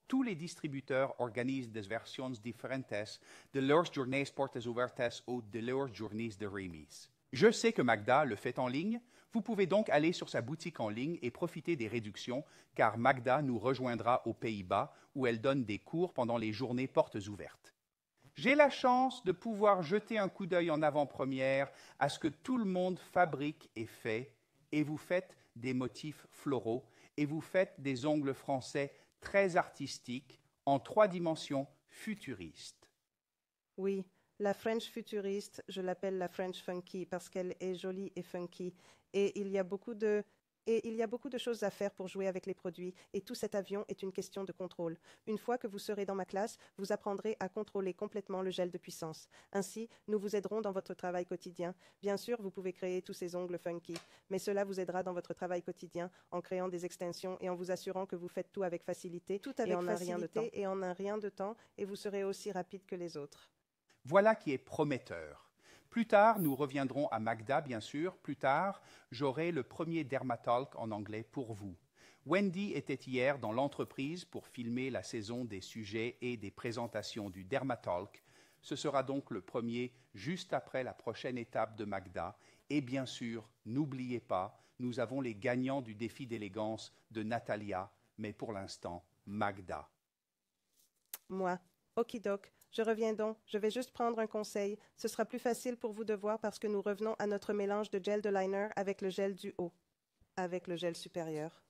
Tous les distributeurs organisent des versions différentes de leurs journées portes ouvertes ou de leurs journées de remise. Je sais que Magda le fait en ligne. Vous pouvez donc aller sur sa boutique en ligne et profiter des réductions, car Magda nous rejoindra aux Pays-Bas, où elle donne des cours pendant les journées portes ouvertes. J'ai la chance de pouvoir jeter un coup d'œil en avant-première à ce que tout le monde fabrique et fait, et vous faites des motifs floraux, et vous faites des ongles français très artistiques, en 3 dimensions futuristes. Oui, la French futuriste, je l'appelle la French funky parce qu'elle est jolie et funky. Et il y a beaucoup de choses à faire pour jouer avec les produits. Et tout cet avion est une question de contrôle. Une fois que vous serez dans ma classe, vous apprendrez à contrôler complètement le gel de puissance. Ainsi, nous vous aiderons dans votre travail quotidien. Bien sûr, vous pouvez créer tous ces ongles funky, mais cela vous aidera dans votre travail quotidien en créant des extensions et en vous assurant que vous faites tout avec facilité, et en un rien de temps, et vous serez aussi rapide que les autres. Voilà qui est prometteur. Plus tard, nous reviendrons à Magda, bien sûr. Plus tard, j'aurai le premier Dermatalk en anglais pour vous. Wendy était hier dans l'entreprise pour filmer la saison des sujets et des présentations du Dermatalk. Ce sera donc le premier juste après la prochaine étape de Magda. Et bien sûr, n'oubliez pas, nous avons les gagnants du défi d'élégance de Natalia, mais pour l'instant, Magda. Moi, okidoc. Je reviens donc, je vais juste prendre un conseil. Ce sera plus facile pour vous de voir parce que nous revenons à notre mélange de gel de liner avec le gel du haut, avec le gel supérieur.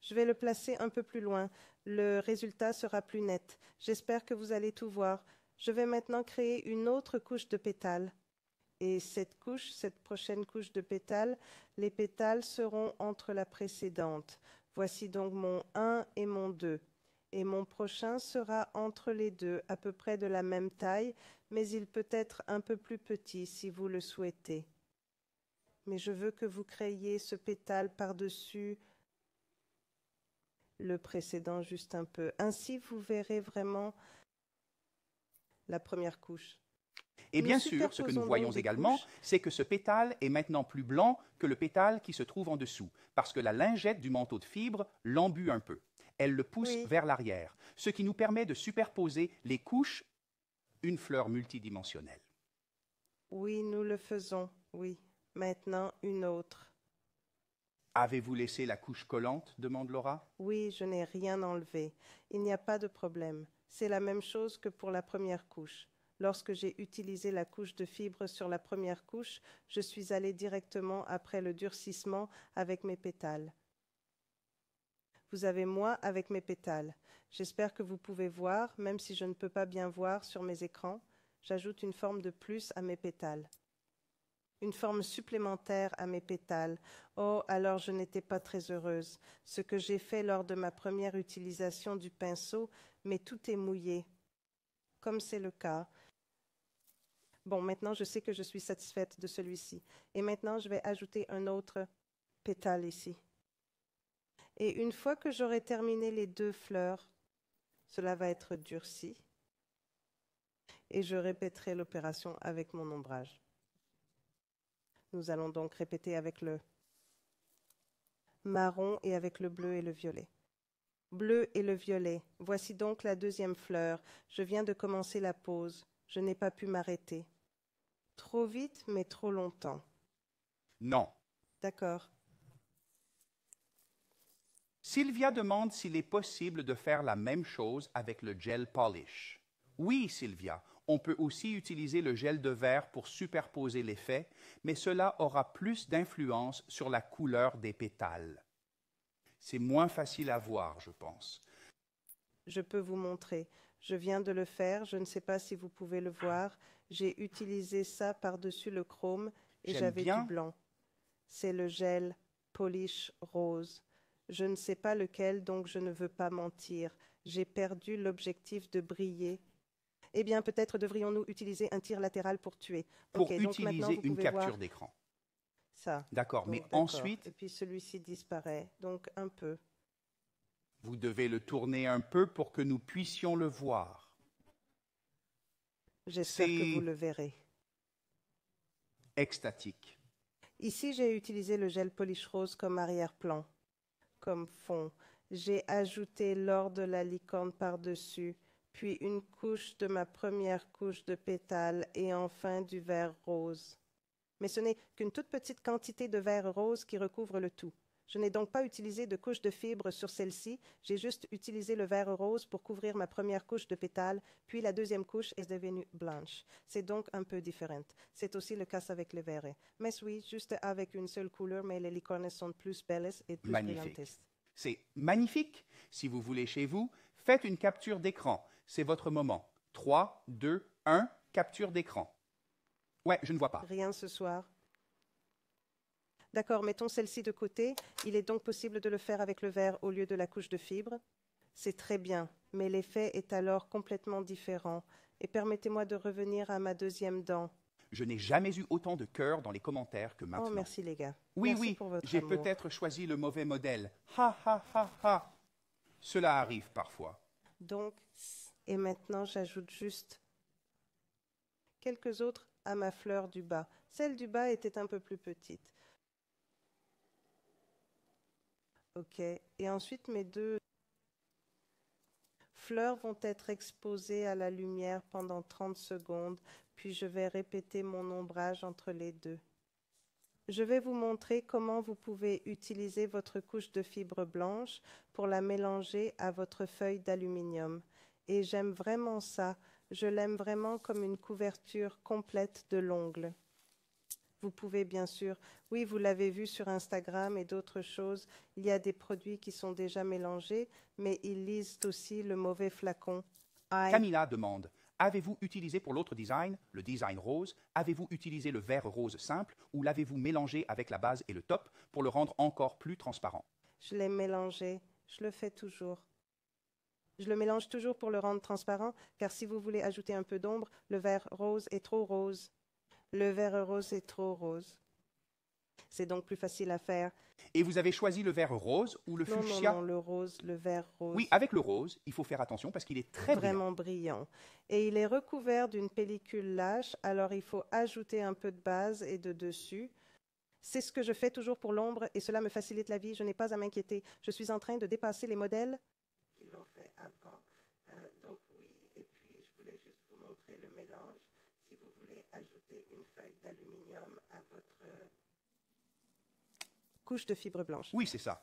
Je vais le placer un peu plus loin. Le résultat sera plus net. J'espère que vous allez tout voir. Je vais maintenant créer une autre couche de pétales. Et cette prochaine couche de pétales, les pétales seront entre la précédente. Voici donc mon 1 et mon 2. Et mon prochain sera entre les deux, à peu près de la même taille, mais il peut être un peu plus petit si vous le souhaitez. Mais je veux que vous créiez ce pétale par-dessus le précédent juste un peu. Ainsi, vous verrez vraiment la première couche. Et bien sûr, ce que nous voyons également, c'est que ce pétale est maintenant plus blanc que le pétale qui se trouve en dessous, parce que la lingette du manteau de fibre l'embue un peu. Elle le pousse vers l'arrière, ce qui nous permet de superposer les couches, une fleur multidimensionnelle. Oui, nous le faisons, oui. Maintenant, une autre. Avez-vous laissé la couche collante? Demande Laura. Oui, je n'ai rien enlevé. Il n'y a pas de problème. C'est la même chose que pour la première couche. Lorsque j'ai utilisé la couche de fibre sur la première couche, je suis allée directement après le durcissement avec mes pétales. Vous avez moi avec mes pétales. J'espère que vous pouvez voir, même si je ne peux pas bien voir sur mes écrans. J'ajoute une forme de plus à mes pétales. Une forme supplémentaire à mes pétales. Oh, alors je n'étais pas très heureuse. Ce que j'ai fait lors de ma première utilisation du pinceau, mais tout est mouillé. Comme c'est le cas. Bon, maintenant je sais que je suis satisfaite de celui-ci. Et maintenant je vais ajouter un autre pétale ici. Et une fois que j'aurai terminé les 2 fleurs, cela va être durci. Et je répéterai l'opération avec mon ombrage. Nous allons donc répéter avec le marron et avec le bleu et le violet. Bleu et le violet. Voici donc la 2e fleur. Je viens de commencer la pose. Je n'ai pas pu m'arrêter. Trop vite, mais trop longtemps. Non. D'accord. Sylvia demande s'il est possible de faire la même chose avec le gel polish. Oui, Sylvia, on peut aussi utiliser le gel de verre pour superposer l'effet, mais cela aura plus d'influence sur la couleur des pétales. C'est moins facile à voir, je pense. Je peux vous montrer. Je viens de le faire, je ne sais pas si vous pouvez le voir. J'ai utilisé ça par-dessus le chrome et J'aime j'avais du bien. blanc. C'est le gel Polish Rose. Je ne sais pas lequel, donc je ne veux pas mentir. J'ai perdu l'objectif de briller. Eh bien, peut-être devrions-nous utiliser un tir latéral pour tuer. Pour Ok, donc maintenant utiliser vous une pouvez capture voir d'écran. ça. D'accord, mais Donc, d'accord. ensuite, Et puis celui-ci disparaît, donc un peu. vous devez le tourner un peu pour que nous puissions le voir. J'espère que vous C'est le verrez. extatique. Ici, j'ai utilisé le gel Polish Rose comme arrière-plan, comme fond. J'ai ajouté l'or de la licorne par-dessus, puis une couche de ma première couche de pétales et enfin du vert rose. Mais ce n'est qu'une toute petite quantité de vert rose qui recouvre le tout. Je n'ai donc pas utilisé de couche de fibre sur celle-ci, j'ai juste utilisé le vert rose pour couvrir ma première couche de pétales, puis la deuxième couche est devenue blanche. C'est donc un peu différent. C'est aussi le cas avec le vert. Mais oui, juste avec une seule couleur, mais les licornes sont plus belles et plus Magnifique. brillantes. C'est magnifique. Si vous voulez chez vous, faites une capture d'écran. C'est votre moment. 3, 2, 1, capture d'écran. Ouais, je ne vois pas. Rien ce soir. D'accord, mettons celle-ci de côté. Il est donc possible de le faire avec le vert au lieu de la couche de fibre. C'est très bien, mais l'effet est alors complètement différent. Et permettez-moi de revenir à ma deuxième dent. Je n'ai jamais eu autant de cœur dans les commentaires que maintenant. Oh, merci les gars. Oui, Merci oui, pour votre j'ai amour. peut-être choisi le mauvais modèle. Ha, ha, ha, ha. Cela arrive parfois. Donc, et maintenant j'ajoute juste quelques autres à ma fleur du bas. Celle du bas était un peu plus petite. Ok, et ensuite mes deux fleurs vont être exposées à la lumière pendant 30 secondes, puis je vais répéter mon ombrage entre les deux. Je vais vous montrer comment vous pouvez utiliser votre couche de fibre blanche pour la mélanger à votre feuille d'aluminium. Et j'aime vraiment ça. Je l'aime vraiment comme une couverture complète de l'ongle. Vous pouvez bien sûr, oui, vous l'avez vu sur Instagram et d'autres choses, il y a des produits qui sont déjà mélangés, mais ils lisent aussi le mauvais flacon. Camilla demande, avez-vous utilisé pour l'autre design, le design rose, avez-vous utilisé le vert rose simple ou l'avez-vous mélangé avec la base et le top pour le rendre encore plus transparent? Je l'ai mélangé, je le fais toujours. Je le mélange toujours pour le rendre transparent, car si vous voulez ajouter un peu d'ombre, le vert rose est trop rose. Le vert rose est trop rose. C'est donc plus facile à faire. Et vous avez choisi le vert rose ou le Non, fuchsia? non, le rose, le vert rose. Oui, avec le rose, il faut faire attention parce qu'il est très vraiment brillant. Et il est recouvert d'une pellicule lâche, alors il faut ajouter un peu de base et de dessus. C'est ce que je fais toujours pour l'ombre et cela me facilite la vie. Je n'ai pas à m'inquiéter. Je suis en train de dépasser les modèles qui l'ont fait avant. Donc oui, et puis je voulais juste vous montrer le mélange. Si vous voulez ajouter une feuille d'aluminium à votre couche de fibre blanche. Oui, c'est ça.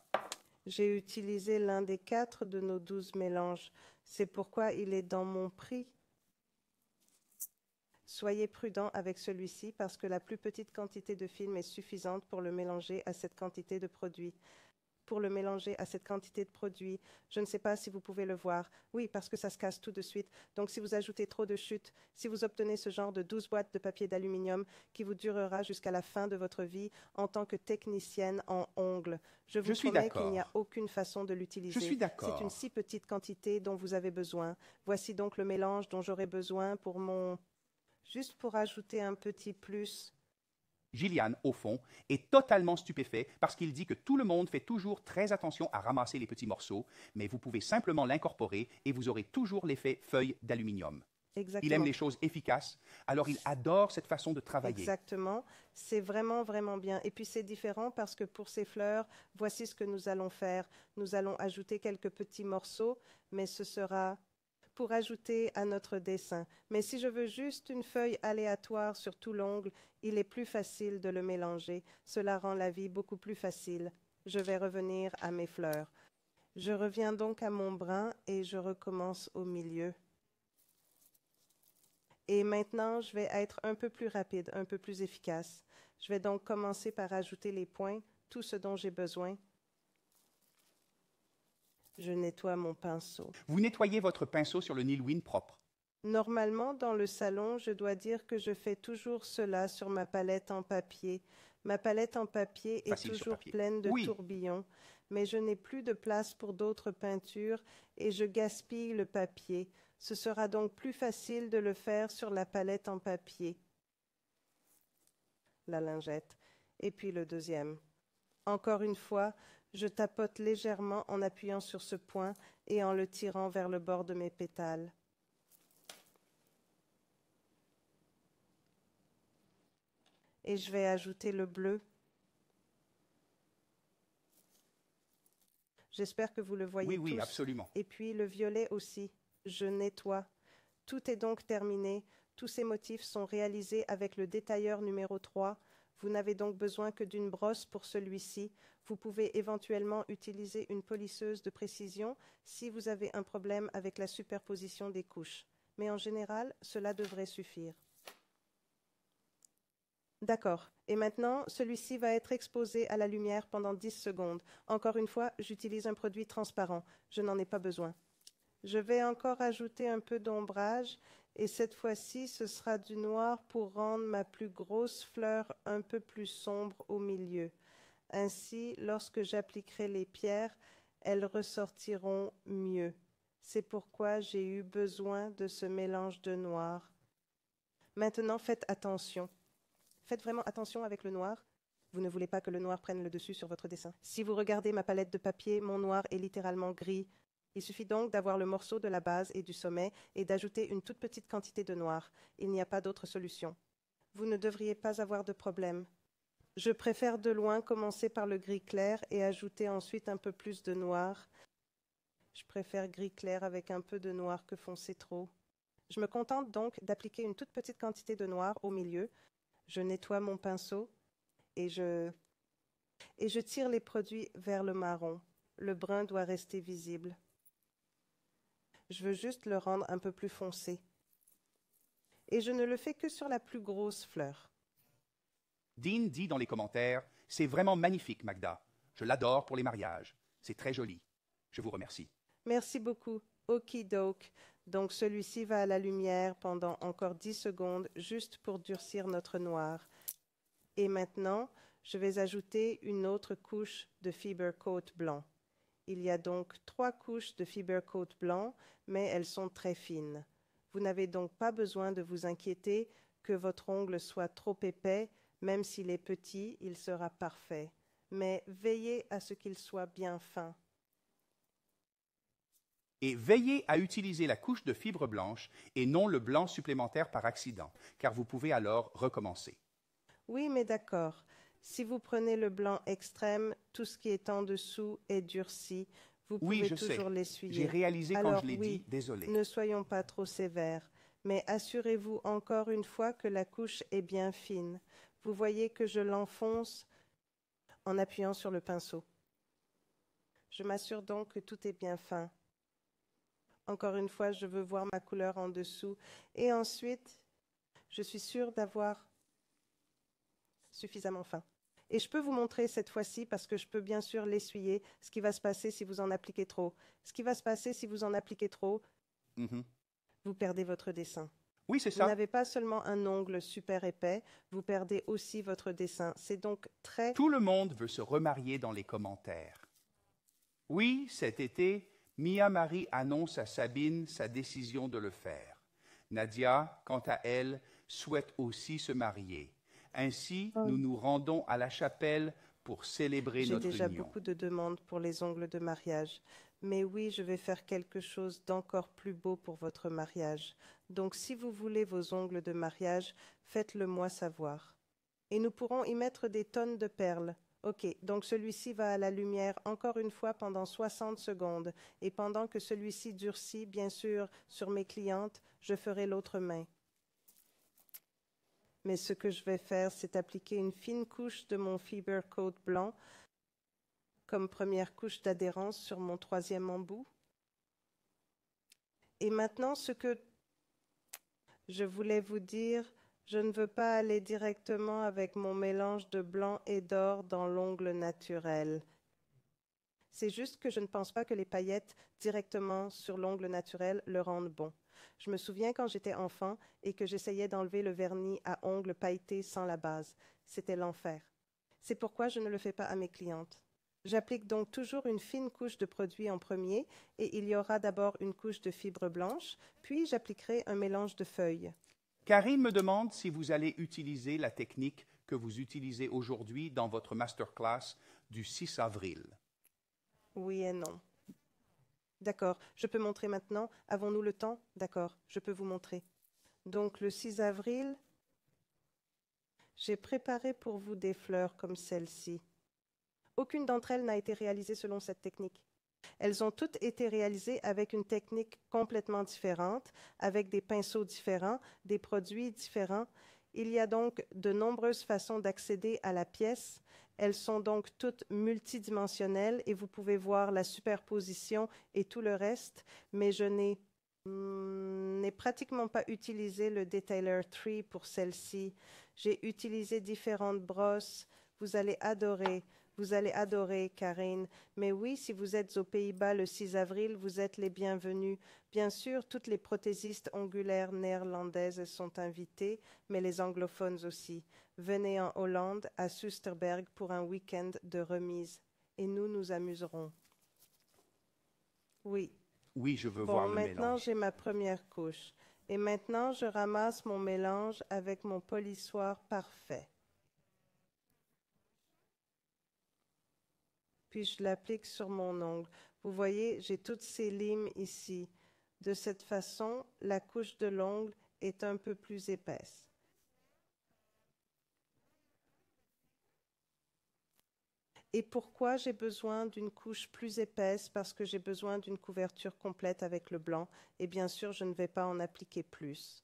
J'ai utilisé l'un des 4 de nos 12 mélanges. C'est pourquoi il est dans mon prix. Soyez prudent avec celui-ci parce que la plus petite quantité de film est suffisante pour le mélanger à cette quantité de produit. Pour le mélanger à cette quantité de produit, je ne sais pas si vous pouvez le voir. Oui, parce que ça se casse tout de suite. Donc si vous ajoutez trop de chutes, si vous obtenez ce genre de 12 boîtes de papier d'aluminium qui vous durera jusqu'à la fin de votre vie en tant que technicienne en ongles, je vous promets qu'il n'y a aucune façon de l'utiliser. Je suis d'accord. C'est une si petite quantité dont vous avez besoin. Voici donc le mélange dont j'aurai besoin pour mon... Juste pour ajouter un petit plus. Gillian, au fond, est totalement stupéfait parce qu'il dit que tout le monde fait toujours très attention à ramasser les petits morceaux, mais vous pouvez simplement l'incorporer et vous aurez toujours l'effet feuille d'aluminium. Exactement. Il aime les choses efficaces, alors il adore cette façon de travailler. Exactement. C'est vraiment, vraiment bien. Et puis c'est différent parce que pour ces fleurs, voici ce que nous allons faire. Nous allons ajouter quelques petits morceaux, mais ce sera pour ajouter à notre dessin. Mais si je veux juste une feuille aléatoire sur tout l'ongle, il est plus facile de le mélanger. Cela rend la vie beaucoup plus facile. Je vais revenir à mes fleurs. Je reviens donc à mon brun et je recommence au milieu. Et maintenant, je vais être un peu plus rapide, un peu plus efficace. Je vais donc commencer par ajouter les points, tout ce dont j'ai besoin. Je nettoie mon pinceau. Vous nettoyez votre pinceau sur le Nilwyn propre. Normalement, dans le salon, je dois dire que je fais toujours cela sur ma palette en papier. Ma palette en papier est Facile sur toujours papier. pleine de Oui. tourbillons, mais je n'ai plus de place pour d'autres peintures et je gaspille le papier. Ce sera donc plus facile de le faire sur la palette en papier. La lingette. Et puis le deuxième. Encore une fois, je tapote légèrement en appuyant sur ce point et en le tirant vers le bord de mes pétales. Et je vais ajouter le bleu. J'espère que vous le voyez Oui, tous. absolument. Et puis le violet aussi. Je nettoie. Tout est donc terminé. Tous ces motifs sont réalisés avec le détailleur numéro 3. Vous n'avez donc besoin que d'une brosse pour celui-ci. Vous pouvez éventuellement utiliser une polisseuse de précision si vous avez un problème avec la superposition des couches. Mais en général, cela devrait suffire. D'accord. Et maintenant, celui-ci va être exposé à la lumière pendant 10 secondes. Encore une fois, j'utilise un produit transparent. Je n'en ai pas besoin. Je vais encore ajouter un peu d'ombrage et cette fois-ci, ce sera du noir pour rendre ma plus grosse fleur un peu plus sombre au milieu. Ainsi, lorsque j'appliquerai les pierres, elles ressortiront mieux. C'est pourquoi j'ai eu besoin de ce mélange de noir. Maintenant, faites attention. Faites vraiment attention avec le noir. Vous ne voulez pas que le noir prenne le dessus sur votre dessin. Si vous regardez ma palette de papier, mon noir est littéralement gris. Il suffit donc d'avoir le morceau de la base et du sommet et d'ajouter une toute petite quantité de noir. Il n'y a pas d'autre solution. Vous ne devriez pas avoir de problème. Je préfère de loin commencer par le gris clair et ajouter ensuite un peu plus de noir. Je préfère gris clair avec un peu de noir que foncé trop. Je me contente donc d'appliquer une toute petite quantité de noir au milieu. Je nettoie mon pinceau et je tire les produits vers le marron. Le brun doit rester visible. Je veux juste le rendre un peu plus foncé. Et je ne le fais que sur la plus grosse fleur. Dean dit dans les commentaires « C'est vraiment magnifique, Magda. Je l'adore pour les mariages. C'est très joli. Je vous remercie. » Merci beaucoup. Okidoke. Donc celui-ci va à la lumière pendant encore 10 secondes, juste pour durcir notre noir. Et maintenant, je vais ajouter une autre couche de fiber coat blanc. Il y a donc 3 couches de fiber coat blanc, mais elles sont très fines. Vous n'avez donc pas besoin de vous inquiéter que votre ongle soit trop épais. Même s'il est petit, il sera parfait. Mais veillez à ce qu'il soit bien fin. Et veillez à utiliser la couche de fibre blanche et non le blanc supplémentaire par accident, car vous pouvez alors recommencer. Oui, mais d'accord. Si vous prenez le blanc extrême, tout ce qui est en dessous est durci. Vous Oui, pouvez je sais. toujours l'essuyer. J'ai réalisé quand Alors, je l'ai oui, dit, désolé. ne soyons pas trop sévères. Mais assurez-vous encore une fois que la couche est bien fine. Vous voyez que je l'enfonce en appuyant sur le pinceau. Je m'assure donc que tout est bien fin. Encore une fois, je veux voir ma couleur en dessous. Et ensuite, je suis sûre d'avoir suffisamment fin. Et je peux vous montrer cette fois-ci, parce que je peux bien sûr l'essuyer, ce qui va se passer si vous en appliquez trop. Ce qui va se passer si vous en appliquez trop, vous perdez votre dessin. Oui, c'est Vous ça. n'avez pas seulement un ongle super épais, vous perdez aussi votre dessin. C'est donc très... Tout le monde veut se remarier dans les commentaires. Oui, cet été, Mia Marie annonce à Sabine sa décision de le faire. Nadia, quant à elle, souhaite aussi se marier. Ainsi, nous nous rendons à la chapelle pour célébrer J'ai notre déjà union. beaucoup de demandes pour les ongles de mariage. Mais oui, je vais faire quelque chose d'encore plus beau pour votre mariage. Donc si vous voulez vos ongles de mariage, faites-le moi savoir. Et nous pourrons y mettre des tonnes de perles. Ok, donc celui-ci va à la lumière encore une fois pendant 60 secondes. Et pendant que celui-ci durcit, bien sûr, sur mes clientes, je ferai l'autre main. Mais ce que je vais faire, c'est appliquer une fine couche de mon fiber coat blanc comme première couche d'adhérence sur mon troisième embout. Et maintenant, ce que je voulais vous dire, je ne veux pas aller directement avec mon mélange de blanc et d'or dans l'ongle naturel. C'est juste que je ne pense pas que les paillettes directement sur l'ongle naturel le rendent bon. Je me souviens quand j'étais enfant et que j'essayais d'enlever le vernis à ongles pailletés sans la base. C'était l'enfer. C'est pourquoi je ne le fais pas à mes clientes. J'applique donc toujours une fine couche de produit en premier et il y aura d'abord une couche de fibre blanche, puis j'appliquerai un mélange de feuilles. Karine me demande si vous allez utiliser la technique que vous utilisez aujourd'hui dans votre masterclass du 6 avril. Oui et non. D'accord, je peux montrer maintenant. Avons-nous le temps? D'accord, je peux vous montrer. Donc le 6 avril, j'ai préparé pour vous des fleurs comme celle-ci. Aucune d'entre elles n'a été réalisée selon cette technique. Elles ont toutes été réalisées avec une technique complètement différente, avec des pinceaux différents, des produits différents. Il y a donc de nombreuses façons d'accéder à la pièce. Elles sont donc toutes multidimensionnelles et vous pouvez voir la superposition et tout le reste, mais je n'ai pratiquement pas utilisé le Detailer 3 pour celle-ci. J'ai utilisé différentes brosses. Vous allez adorer, Karine. Mais oui, si vous êtes aux Pays-Bas le 6 avril, vous êtes les bienvenus. Bien sûr, toutes les prothésistes ongulaires néerlandaises sont invitées, mais les anglophones aussi. Venez en Hollande, à Soesterberg, pour un week-end de remise. Et nous nous amuserons. Oui. Oui, je veux voir le mélange. Maintenant, j'ai ma première couche. Et maintenant, je ramasse mon mélange avec mon polissoir parfait. Puis je l'applique sur mon ongle. Vous voyez, j'ai toutes ces limes ici. De cette façon, la couche de l'ongle est un peu plus épaisse. Et pourquoi j'ai besoin d'une couche plus épaisse? Parce que j'ai besoin d'une couverture complète avec le blanc. Et bien sûr, je ne vais pas en appliquer plus.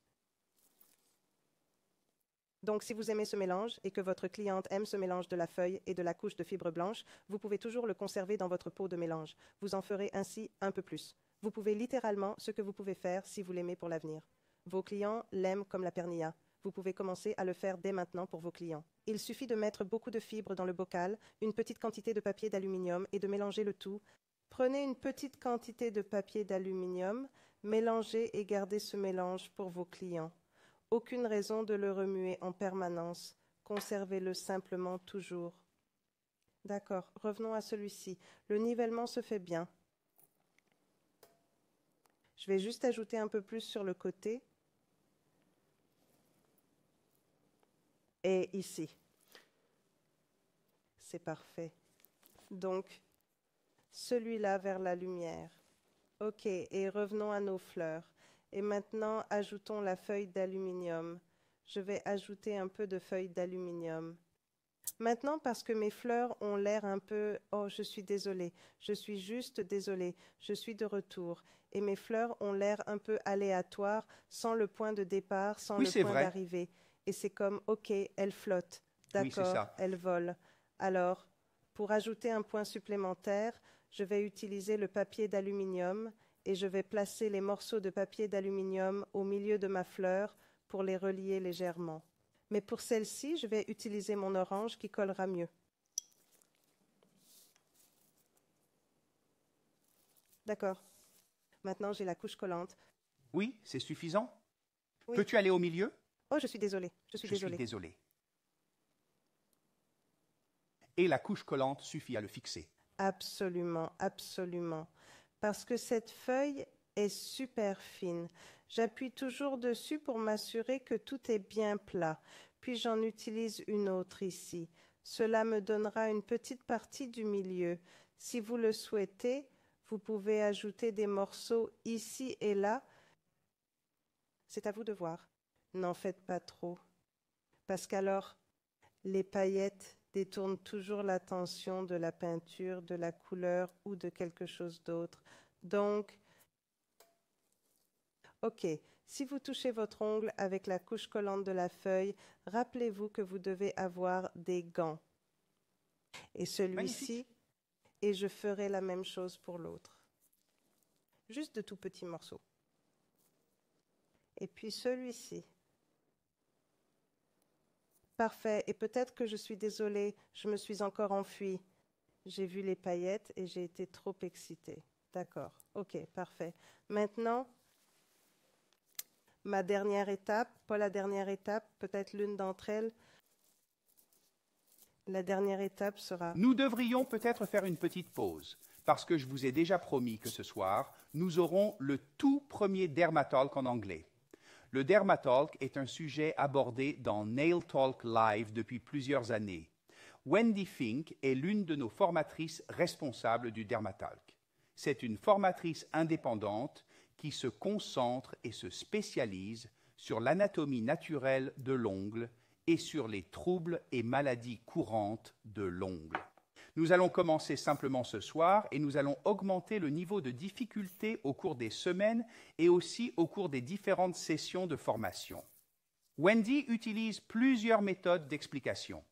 Donc, si vous aimez ce mélange et que votre cliente aime ce mélange de la feuille et de la couche de fibre blanche, vous pouvez toujours le conserver dans votre pot de mélange. Vous en ferez ainsi un peu plus. Vous pouvez littéralement ce que vous pouvez faire si vous l'aimez pour l'avenir. Vos clients l'aiment comme la pernilla. Vous pouvez commencer à le faire dès maintenant pour vos clients. Il suffit de mettre beaucoup de fibres dans le bocal, une petite quantité de papier d'aluminium et de mélanger le tout. Prenez une petite quantité de papier d'aluminium, mélangez et gardez ce mélange pour vos clients. Aucune raison de le remuer en permanence. Conservez-le simplement toujours. D'accord, revenons à celui-ci. Le nivellement se fait bien. Je vais juste ajouter un peu plus sur le côté. Et ici. C'est parfait. Donc, celui-là vers la lumière. OK, et revenons à nos fleurs. Et maintenant, ajoutons la feuille d'aluminium. Je vais ajouter un peu de feuille d'aluminium. Maintenant, parce que mes fleurs ont l'air un peu... Oh, je suis désolée. Je suis juste désolée. Je suis de retour. Et mes fleurs ont l'air un peu aléatoires, sans le point de départ, sans le point d'arrivée. Et c'est comme, OK, elles flottent. D'accord, elles volent. Alors, pour ajouter un point supplémentaire, je vais utiliser le papier d'aluminium et je vais placer les morceaux de papier d'aluminium au milieu de ma fleur pour les relier légèrement. Mais pour celle-ci, je vais utiliser mon orange qui collera mieux. D'accord. Maintenant, j'ai la couche collante. Oui, c'est suffisant. Oui. Peux-tu aller au milieu? Oh, je suis désolée. Je suis désolée. Et la couche collante suffit à le fixer. Absolument, absolument. Parce que cette feuille est super fine. J'appuie toujours dessus pour m'assurer que tout est bien plat. Puis j'en utilise une autre ici. Cela me donnera une petite partie du milieu. Si vous le souhaitez, vous pouvez ajouter des morceaux ici et là. C'est à vous de voir. N'en faites pas trop. Parce qu'alors, les paillettes détournent toujours l'attention de la peinture, de la couleur ou de quelque chose d'autre. Donc, OK, si vous touchez votre ongle avec la couche collante de la feuille, rappelez-vous que vous devez avoir des gants. Et celui-ci, et je ferai la même chose pour l'autre. Juste de tout petits morceaux. Et puis celui-ci. Parfait, et peut-être que je suis désolée, je me suis encore enfuie. J'ai vu les paillettes et j'ai été trop excitée. D'accord, ok, parfait. Maintenant, ma dernière étape, pas la dernière étape, peut-être l'une d'entre elles. La dernière étape sera... Nous devrions peut-être faire une petite pause, parce que je vous ai déjà promis que ce soir, nous aurons le tout premier Dermatalk en anglais. Le Dermatalk est un sujet abordé dans Nail Talk Live depuis plusieurs années. Wendy Fink est l'une de nos formatrices responsables du Dermatalk. C'est une formatrice indépendante qui se concentre et se spécialise sur l'anatomie naturelle de l'ongle et sur les troubles et maladies courantes de l'ongle. Nous allons commencer simplement ce soir et nous allons augmenter le niveau de difficulté au cours des semaines et aussi au cours des différentes sessions de formation. Wendy utilise plusieurs méthodes d'explication.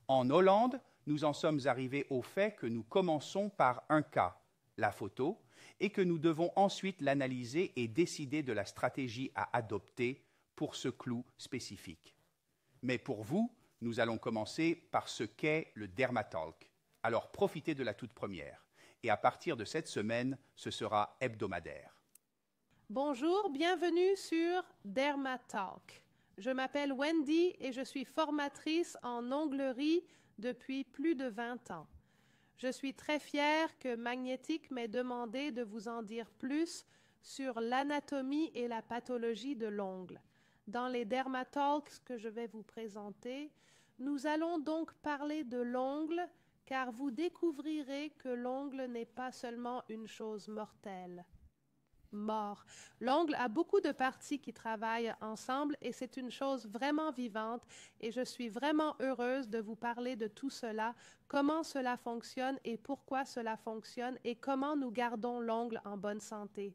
En Hollande, nous en sommes arrivés au fait que nous commençons par un cas, la photo, et que nous devons ensuite l'analyser et décider de la stratégie à adopter pour ce clou spécifique. Mais pour vous, nous allons commencer par ce qu'est le Dermatalk. Alors profitez de la toute première. Et à partir de cette semaine, ce sera hebdomadaire. Bonjour, bienvenue sur Dermatalk. Je m'appelle Wendy et je suis formatrice en onglerie depuis plus de 20 ans. Je suis très fière que Magnétique m'ait demandé de vous en dire plus sur l'anatomie et la pathologie de l'ongle. Dans les Dermatalks que je vais vous présenter, nous allons donc parler de l'ongle car vous découvrirez que l'ongle n'est pas seulement une chose mortelle. Mort. L'ongle a beaucoup de parties qui travaillent ensemble et c'est une chose vraiment vivante et je suis vraiment heureuse de vous parler de tout cela, comment cela fonctionne et pourquoi cela fonctionne et comment nous gardons l'ongle en bonne santé.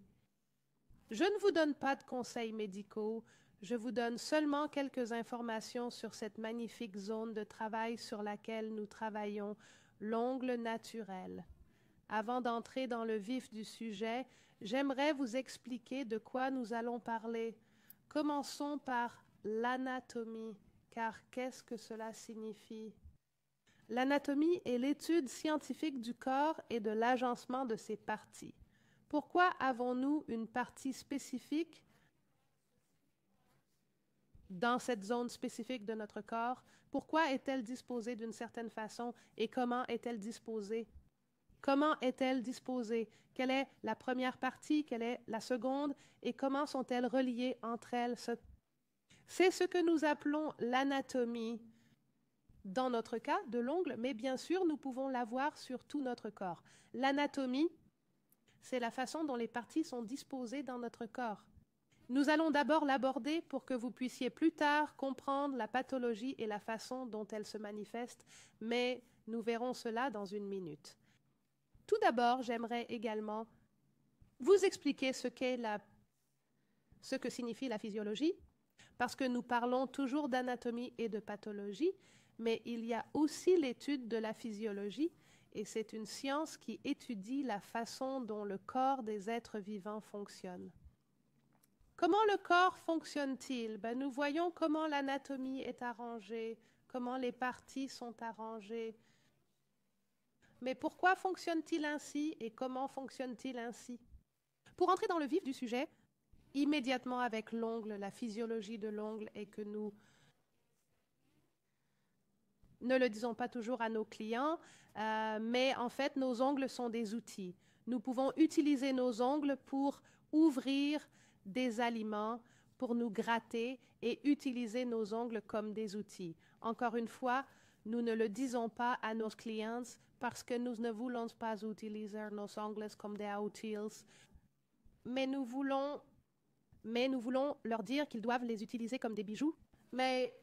Je ne vous donne pas de conseils médicaux, je vous donne seulement quelques informations sur cette magnifique zone de travail sur laquelle nous travaillons, l'ongle naturel. Avant d'entrer dans le vif du sujet, j'aimerais vous expliquer de quoi nous allons parler. Commençons par l'anatomie, car qu'est-ce que cela signifie? L'anatomie est l'étude scientifique du corps et de l'agencement de ses parties. Pourquoi avons-nous une partie spécifique dans cette zone spécifique de notre corps? Pourquoi est-elle disposée d'une certaine façon et comment est-elle disposée? Comment est-elle disposée? Quelle est la première partie? Quelle est la seconde? Et comment sont-elles reliées entre elles? C'est ce que nous appelons l'anatomie. Dans notre cas, de l'ongle, mais bien sûr, nous pouvons l'avoir sur tout notre corps. L'anatomie, c'est la façon dont les parties sont disposées dans notre corps. Nous allons d'abord l'aborder pour que vous puissiez plus tard comprendre la pathologie et la façon dont elle se manifeste, mais nous verrons cela dans une minute. Tout d'abord, j'aimerais également vous expliquer ce que signifie la physiologie, parce que nous parlons toujours d'anatomie et de pathologie, mais il y a aussi l'étude de la physiologie, et c'est une science qui étudie la façon dont le corps des êtres vivants fonctionne. Comment le corps fonctionne-t-il? Nous voyons comment l'anatomie est arrangée, comment les parties sont arrangées. Mais pourquoi fonctionne-t-il ainsi et comment fonctionne-t-il ainsi? Pour entrer dans le vif du sujet, immédiatement avec l'ongle, la physiologie de l'ongle est que nous ne le disons pas toujours à nos clients, mais en fait, nos ongles sont des outils. Nous pouvons utiliser nos ongles pour ouvrir des aliments, pour nous gratter et utiliser nos ongles comme des outils. Encore une fois, nous ne le disons pas à nos clients parce que nous ne voulons pas utiliser nos ongles comme des outils, mais nous voulons leur dire qu'ils doivent les utiliser comme des bijoux, mais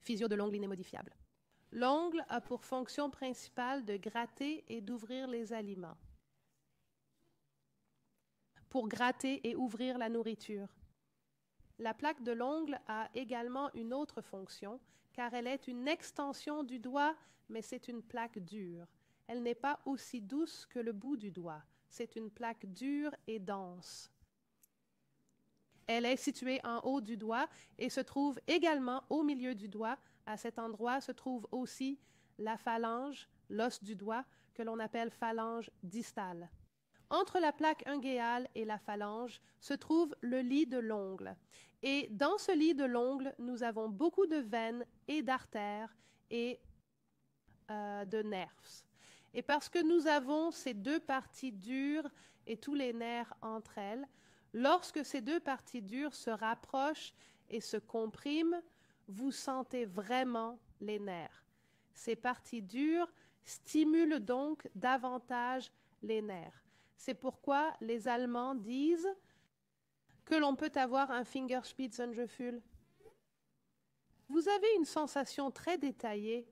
physio de l'ongle inémodifiable. L'ongle a pour fonction principale de gratter et d'ouvrir les aliments, pour gratter et ouvrir la nourriture. La plaque de l'ongle a également une autre fonction, car elle est une extension du doigt, mais c'est une plaque dure. Elle n'est pas aussi douce que le bout du doigt. C'est une plaque dure et dense. Elle est située en haut du doigt et se trouve également au milieu du doigt. À cet endroit se trouve aussi la phalange, l'os du doigt, que l'on appelle phalange distale. Entre la plaque unguéale et la phalange se trouve le lit de l'ongle. Et dans ce lit de l'ongle, nous avons beaucoup de veines et d'artères et de nerfs. Et parce que nous avons ces deux parties dures et tous les nerfs entre elles, lorsque ces deux parties dures se rapprochent et se compriment, vous sentez vraiment les nerfs. Ces parties dures stimulent donc davantage les nerfs. C'est pourquoi les Allemands disent que l'on peut avoir un Fingerspitzengefühl. Vous avez une sensation très détaillée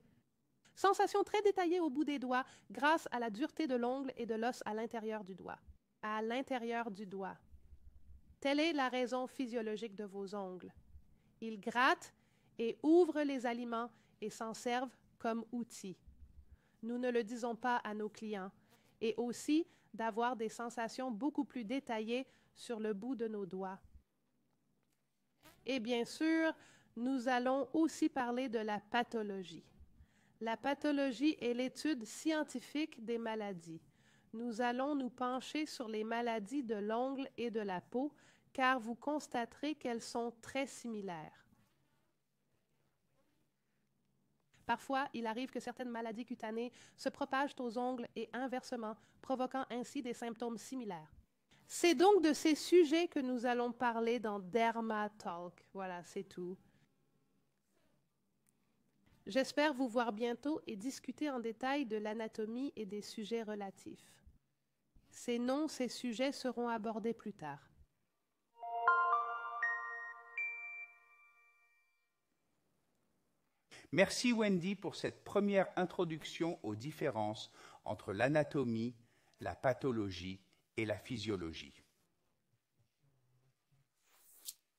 au bout des doigts grâce à la dureté de l'ongle et de l'os à l'intérieur du doigt. À l'intérieur du doigt. Telle est la raison physiologique de vos ongles. Ils grattent et ouvrent les aliments et s'en servent comme outil. Nous ne le disons pas à nos clients. Et aussi d'avoir des sensations beaucoup plus détaillées sur le bout de nos doigts. Et bien sûr, nous allons aussi parler de la pathologie. La pathologie est l'étude scientifique des maladies. Nous allons nous pencher sur les maladies de l'ongle et de la peau, car vous constaterez qu'elles sont très similaires. Parfois, il arrive que certaines maladies cutanées se propagent aux ongles et inversement, provoquant ainsi des symptômes similaires. C'est donc de ces sujets que nous allons parler dans Dermatalk. Voilà, c'est tout. J'espère vous voir bientôt et discuter en détail de l'anatomie et des sujets relatifs. Ces sujets seront abordés plus tard. Merci Wendy pour cette première introduction aux différences entre l'anatomie, la pathologie et la physiologie.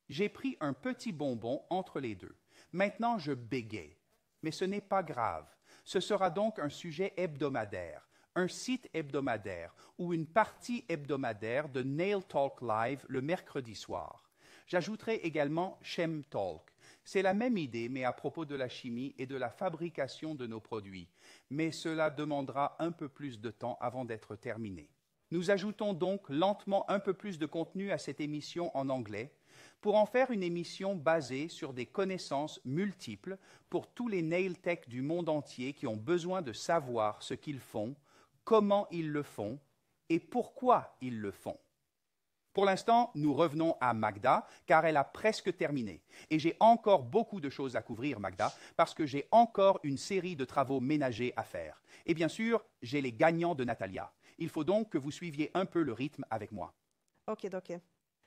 J'ai pris un petit bonbon entre les deux. Maintenant, je bégaye. Mais ce n'est pas grave. Ce sera donc un sujet hebdomadaire, un site hebdomadaire ou une partie hebdomadaire de Nail Talk Live le mercredi soir. J'ajouterai également Chem Talk. C'est la même idée, mais à propos de la chimie et de la fabrication de nos produits. Mais cela demandera un peu plus de temps avant d'être terminé. Nous ajoutons donc lentement un peu plus de contenu à cette émission en anglais pour en faire une émission basée sur des connaissances multiples pour tous les nail tech du monde entier qui ont besoin de savoir ce qu'ils font, comment ils le font et pourquoi ils le font. Pour l'instant, nous revenons à Magda, car elle a presque terminé. Et j'ai encore beaucoup de choses à couvrir, Magda, parce que j'ai encore une série de travaux ménagers à faire. Et bien sûr, j'ai les gagnants de Natalia. Il faut donc que vous suiviez un peu le rythme avec moi. OK.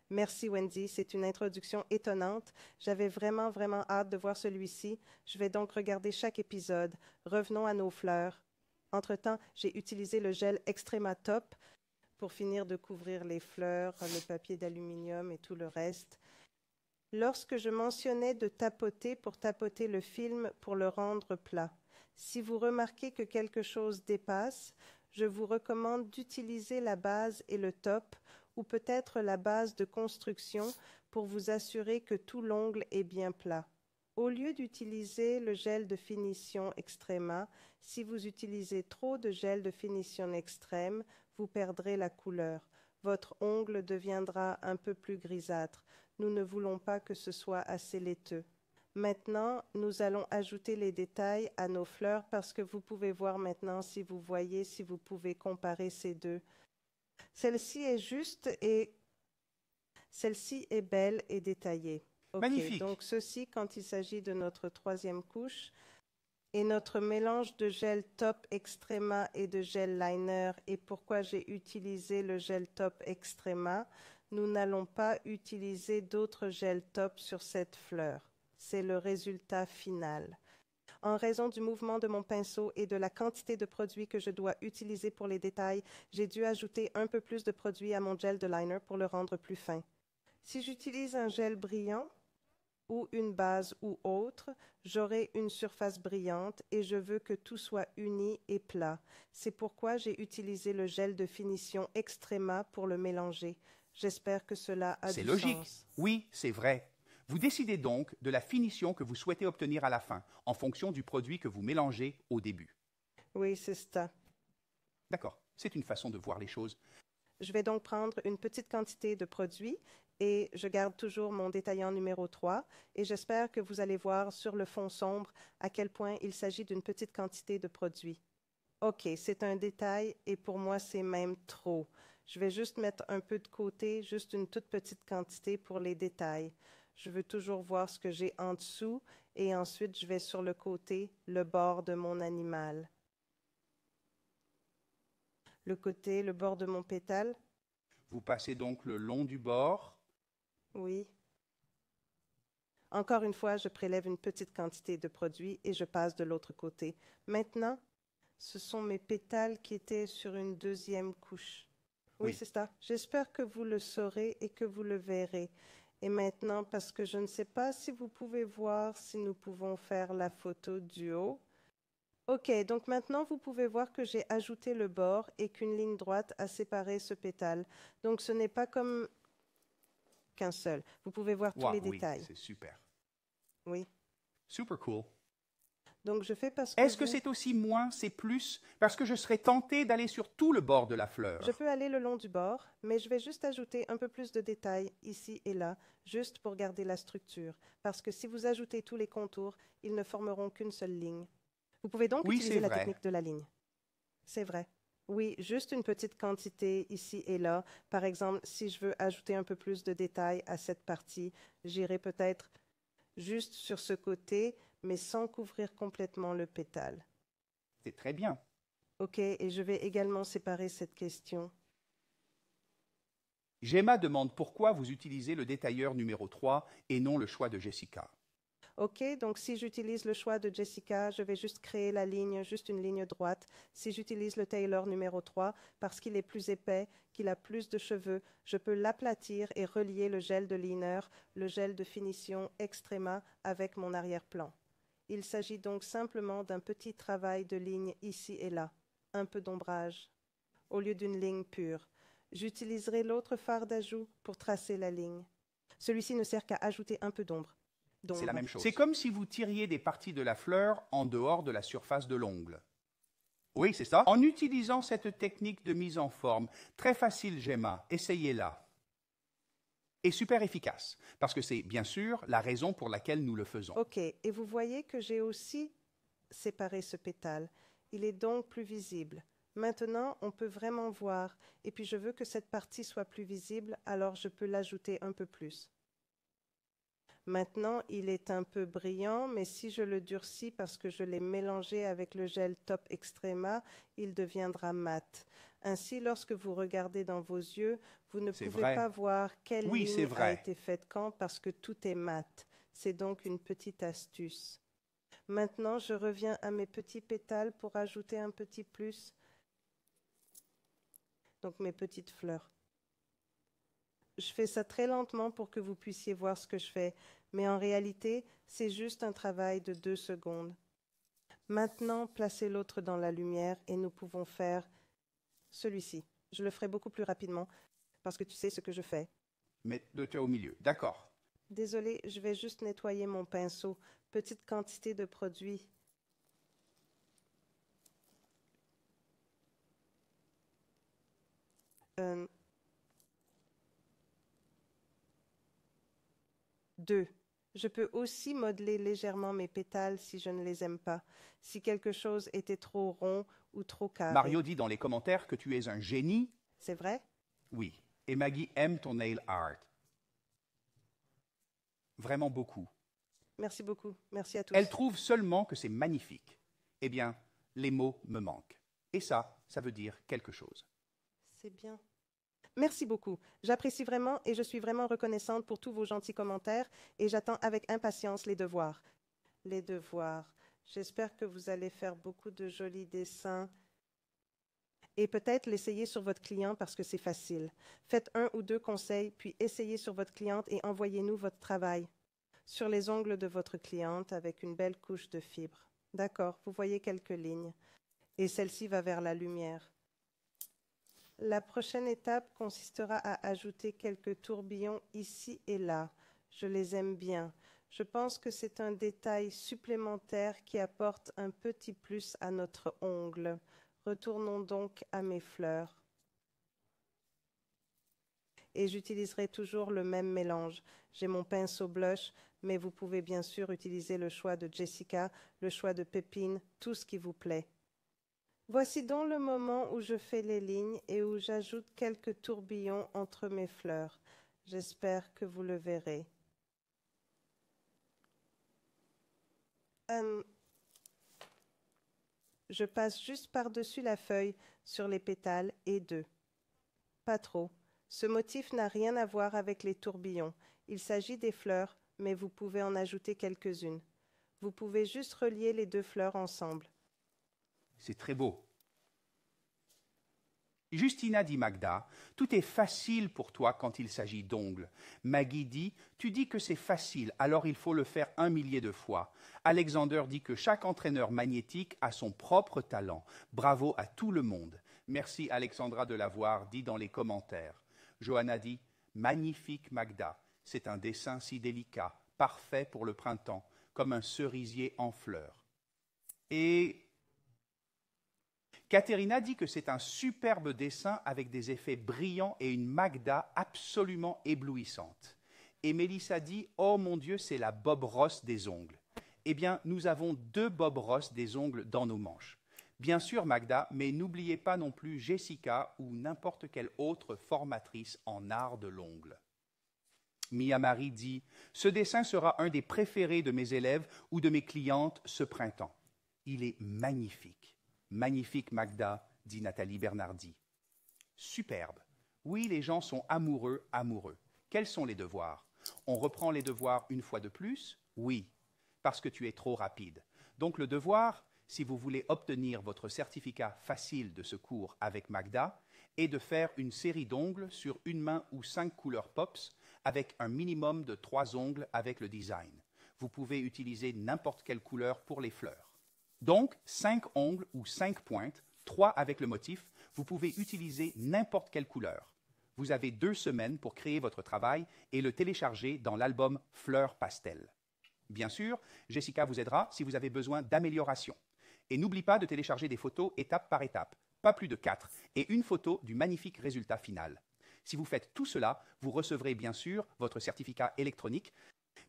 Merci Wendy, c'est une introduction étonnante. J'avais vraiment hâte de voir celui-ci. Je vais donc regarder chaque épisode. Revenons à nos fleurs. Entre-temps, j'ai utilisé le gel Extrema Top pour finir de couvrir les fleurs, le papier d'aluminium et tout le reste. Lorsque je mentionnais de tapoter pour tapoter le film pour le rendre plat, si vous remarquez que quelque chose dépasse, je vous recommande d'utiliser la base et le top ou peut-être la base de construction pour vous assurer que tout l'ongle est bien plat. Au lieu d'utiliser le gel de finition Extrema, si vous utilisez trop de gel de finition extrême, vous perdrez la couleur. Votre ongle deviendra un peu plus grisâtre. Nous ne voulons pas que ce soit assez laiteux. Maintenant, nous allons ajouter les détails à nos fleurs parce que vous pouvez voir maintenant si vous voyez, si vous pouvez comparer ces deux. Celle-ci est juste et celle-ci est belle et détaillée. Okay, magnifique. Donc ceci, quand il s'agit de notre troisième couche, et notre mélange de gel Top Extrema et de gel liner. Et pourquoi j'ai utilisé le gel Top Extrema? Nous n'allons pas utiliser d'autres gels Top sur cette fleur. C'est le résultat final. En raison du mouvement de mon pinceau et de la quantité de produits que je dois utiliser pour les détails, j'ai dû ajouter un peu plus de produit à mon gel de liner pour le rendre plus fin. Si j'utilise un gel brillant ou une base ou autre, j'aurai une surface brillante et je veux que tout soit uni et plat. C'est pourquoi j'ai utilisé le gel de finition Extrema pour le mélanger. J'espère que cela a du sens. C'est logique. Oui, c'est vrai. Vous décidez donc de la finition que vous souhaitez obtenir à la fin, en fonction du produit que vous mélangez au début. Oui, c'est ça. D'accord, c'est une façon de voir les choses. Je vais donc prendre une petite quantité de produit et je garde toujours mon détaillant numéro 3 et j'espère que vous allez voir sur le fond sombre à quel point il s'agit d'une petite quantité de produit. OK, c'est un détail et pour moi, c'est même trop. Je vais juste mettre un peu de côté, juste une toute petite quantité pour les détails. Je veux toujours voir ce que j'ai en dessous et ensuite je vais sur le côté, le bord de mon animal. Le côté, le bord de mon pétale, Vous passez donc le long du bord. oui. Encore une fois, je prélève une petite quantité de produit et je passe de l'autre côté. Maintenant, ce sont mes pétales qui étaient sur une deuxième couche. Oui, Oui. c'est ça. J'espère que vous le saurez et que vous le verrez. Et maintenant, parce que je ne sais pas si vous pouvez voir si nous pouvons faire la photo du haut. OK, donc maintenant, vous pouvez voir que j'ai ajouté le bord et qu'une ligne droite a séparé ce pétale. Donc, ce n'est pas comme qu'un seul. Vous pouvez voir tous Wow, les oui, détails. c'est super. Oui. Super cool. Donc, je fais parce que Est-ce que vous- c'est aussi moins, c'est plus? Parce que je serais tenté d'aller sur tout le bord de la fleur. Je peux aller le long du bord, mais je vais juste ajouter un peu plus de détails ici et là, juste pour garder la structure. Parce que si vous ajoutez tous les contours, ils ne formeront qu'une seule ligne. Vous pouvez donc Oui, utiliser c'est la vrai. technique de la ligne. C'est vrai. Oui, juste une petite quantité ici et là. Par exemple, si je veux ajouter un peu plus de détails à cette partie, j'irai peut-être juste sur ce côté, mais sans couvrir complètement le pétale. C'est très bien. OK, et je vais également séparer cette question. Gemma demande pourquoi vous utilisez le détailleur numéro 3 et non le choix de Jessica. OK, donc si j'utilise le choix de Jessica, je vais juste créer la ligne, juste une ligne droite. Si j'utilise le tailleur numéro 3, parce qu'il est plus épais, qu'il a plus de cheveux, je peux l'aplatir et relier le gel de liner, le gel de finition Extrema avec mon arrière-plan. Il s'agit donc simplement d'un petit travail de ligne ici et là, un peu d'ombrage, au lieu d'une ligne pure. J'utiliserai l'autre fard d'ajout pour tracer la ligne. Celui-ci ne sert qu'à ajouter un peu d'ombre. C'est la même chose. C'est comme si vous tiriez des parties de la fleur en dehors de la surface de l'ongle. Oui, c'est ça. En utilisant cette technique de mise en forme, très facile, Gemma, essayez-la. Et super efficace, parce que c'est bien sûr la raison pour laquelle nous le faisons. OK, et vous voyez que j'ai aussi séparé ce pétale. Il est donc plus visible. Maintenant, on peut vraiment voir, et puis je veux que cette partie soit plus visible, alors je peux l'ajouter un peu plus. Maintenant, il est un peu brillant, mais si je le durcis parce que je l'ai mélangé avec le gel Top Extrema, il deviendra mat. Ainsi, lorsque vous regardez dans vos yeux, vous ne C'est pouvez vrai. pas voir quelle Oui, c'est ligne a vrai. été faite quand parce que tout est mat. C'est donc une petite astuce. Maintenant, je reviens à mes petits pétales pour ajouter un petit plus. Donc mes petites fleurs. Je fais ça très lentement pour que vous puissiez voir ce que je fais, mais en réalité, c'est juste un travail de 2 secondes. Maintenant, placez l'autre dans la lumière et nous pouvons faire celui-ci. Je le ferai beaucoup plus rapidement parce que tu sais ce que je fais. Mettez-le au milieu. D'accord. Désolée, je vais juste nettoyer mon pinceau. Petite quantité de produit. Deux. Je peux aussi modeler légèrement mes pétales si je ne les aime pas, si quelque chose était trop rond ou trop carré. Mario dit dans les commentaires que tu es un génie. C'est vrai? Oui. Et Maggie aime ton nail art. Vraiment beaucoup. Merci beaucoup. Merci à tous. Elle trouve seulement que c'est magnifique. Eh bien, les mots me manquent. Et ça veut dire quelque chose. C'est bien. Merci beaucoup. J'apprécie vraiment et je suis vraiment reconnaissante pour tous vos gentils commentaires et j'attends avec impatience les devoirs. Les devoirs. J'espère que vous allez faire beaucoup de jolis dessins et peut-être l'essayer sur votre client parce que c'est facile. Faites 1 ou 2 conseils, puis essayez sur votre cliente et envoyez-nous votre travail. Sur les ongles de votre cliente avec une belle couche de fibres. D'accord, vous voyez quelques lignes. Et celle-ci va vers la lumière. La prochaine étape consistera à ajouter quelques tourbillons ici et là. Je les aime bien. Je pense que c'est un détail supplémentaire qui apporte un petit plus à notre ongle. Retournons donc à mes fleurs. Et j'utiliserai toujours le même mélange. J'ai mon pinceau blush, mais vous pouvez bien sûr utiliser le choix de Jessica, le choix de Pépine, tout ce qui vous plaît. Voici donc le moment où je fais les lignes et où j'ajoute quelques tourbillons entre mes fleurs. J'espère que vous le verrez. Je passe juste par-dessus la feuille sur les pétales et deux. Pas trop. Ce motif n'a rien à voir avec les tourbillons. Il s'agit des fleurs, mais vous pouvez en ajouter quelques-unes. Vous pouvez juste relier les deux fleurs ensemble. C'est très beau. Justina dit Magda, tout est facile pour toi quand il s'agit d'ongles. Maggie dit, tu dis que c'est facile, alors il faut le faire 1 millier de fois. Alexander dit que chaque entraîneur magnétique a son propre talent. Bravo à tout le monde. Merci Alexandra de l'avoir dit dans les commentaires. Johanna dit, magnifique Magda, c'est un dessin si délicat, parfait pour le printemps, comme un cerisier en fleurs. Et Katerina dit que c'est un superbe dessin avec des effets brillants et une Magda absolument éblouissante. Et Mélissa dit « Oh mon Dieu, c'est la Bob Ross des ongles ». Eh bien, nous avons 2 Bob Ross des ongles dans nos manches. Bien sûr, Magda, mais n'oubliez pas non plus Jessica ou n'importe quelle autre formatrice en art de l'ongle. Mia Marie dit « Ce dessin sera un des préférés de mes élèves ou de mes clientes ce printemps. Il est magnifique. » Magnifique Magda, dit Nathalie Bernardi. Superbe. Oui, les gens sont amoureux. Quels sont les devoirs? On reprend les devoirs une fois de plus? Oui, parce que tu es trop rapide. Donc le devoir, si vous voulez obtenir votre certificat facile de ce cours avec Magda, est de faire une série d'ongles sur une main ou 5 couleurs pops avec un minimum de 3 ongles avec le design. Vous pouvez utiliser n'importe quelle couleur pour les fleurs. Donc, 5 ongles ou 5 pointes, 3 avec le motif, vous pouvez utiliser n'importe quelle couleur. Vous avez 2 semaines pour créer votre travail et le télécharger dans l'album Fleurs Pastel. Bien sûr, Jessica vous aidera si vous avez besoin d'amélioration. Et n'oublie pas de télécharger des photos étape par étape, pas plus de 4, et une photo du magnifique résultat final. Si vous faites tout cela, vous recevrez bien sûr votre certificat électronique,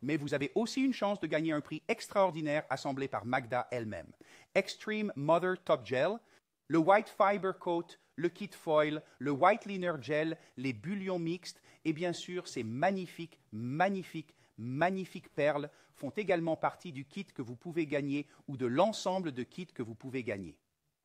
mais vous avez aussi une chance de gagner un prix extraordinaire assemblé par Magda elle-même. Extreme Mother Top Gel, le White Fiber Coat, le kit foil, le White Liner Gel, les bullions mixtes et bien sûr ces magnifiques perles font également partie du kit que vous pouvez gagner ou de l'ensemble de kits que vous pouvez gagner.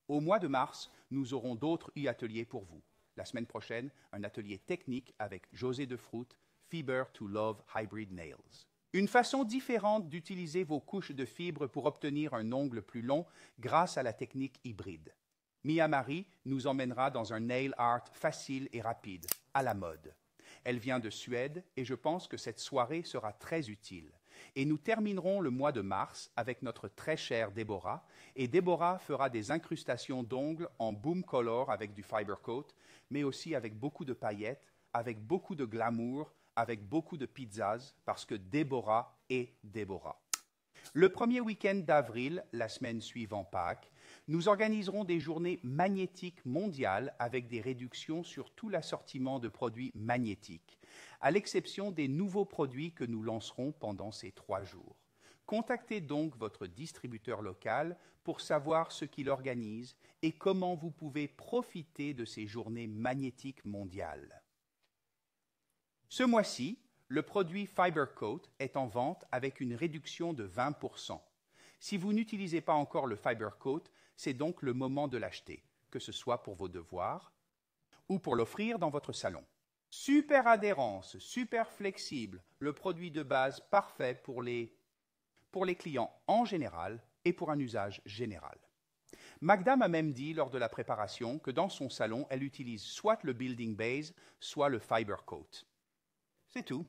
Au mois de mars, nous aurons d'autres e-ateliers pour vous. La semaine prochaine, un atelier technique avec José de Fruit, Fiber to Love Hybrid Nails. Une façon différente d'utiliser vos couches de fibres pour obtenir un ongle plus long grâce à la technique hybride. Mia Marie nous emmènera dans un nail art facile et rapide, à la mode. Elle vient de Suède et je pense que cette soirée sera très utile. Et nous terminerons le mois de mars avec notre très chère Déborah. Et Déborah fera des incrustations d'ongles en boom color avec du fiber coat, mais aussi avec beaucoup de paillettes, avec beaucoup de glamour, avec beaucoup de pizzas, parce que Déborah est Déborah. Le premier week-end d'avril, la semaine suivant Pâques, nous organiserons des journées magnétiques mondiales avec des réductions sur tout l'assortiment de produits magnétiques, à l'exception des nouveaux produits que nous lancerons pendant ces 3 jours. Contactez donc votre distributeur local pour savoir ce qu'il organise et comment vous pouvez profiter de ces journées magnétiques mondiales. Ce mois-ci, le produit Fiber Coat est en vente avec une réduction de 20%. Si vous n'utilisez pas encore le Fiber Coat, c'est donc le moment de l'acheter, que ce soit pour vos devoirs ou pour l'offrir dans votre salon. Super adhérence, super flexible, le produit de base parfait pour les clients en général et pour un usage général. Magda m'a même dit lors de la préparation que dans son salon, elle utilise soit le Building Base, soit le Fiber Coat. C'est tout.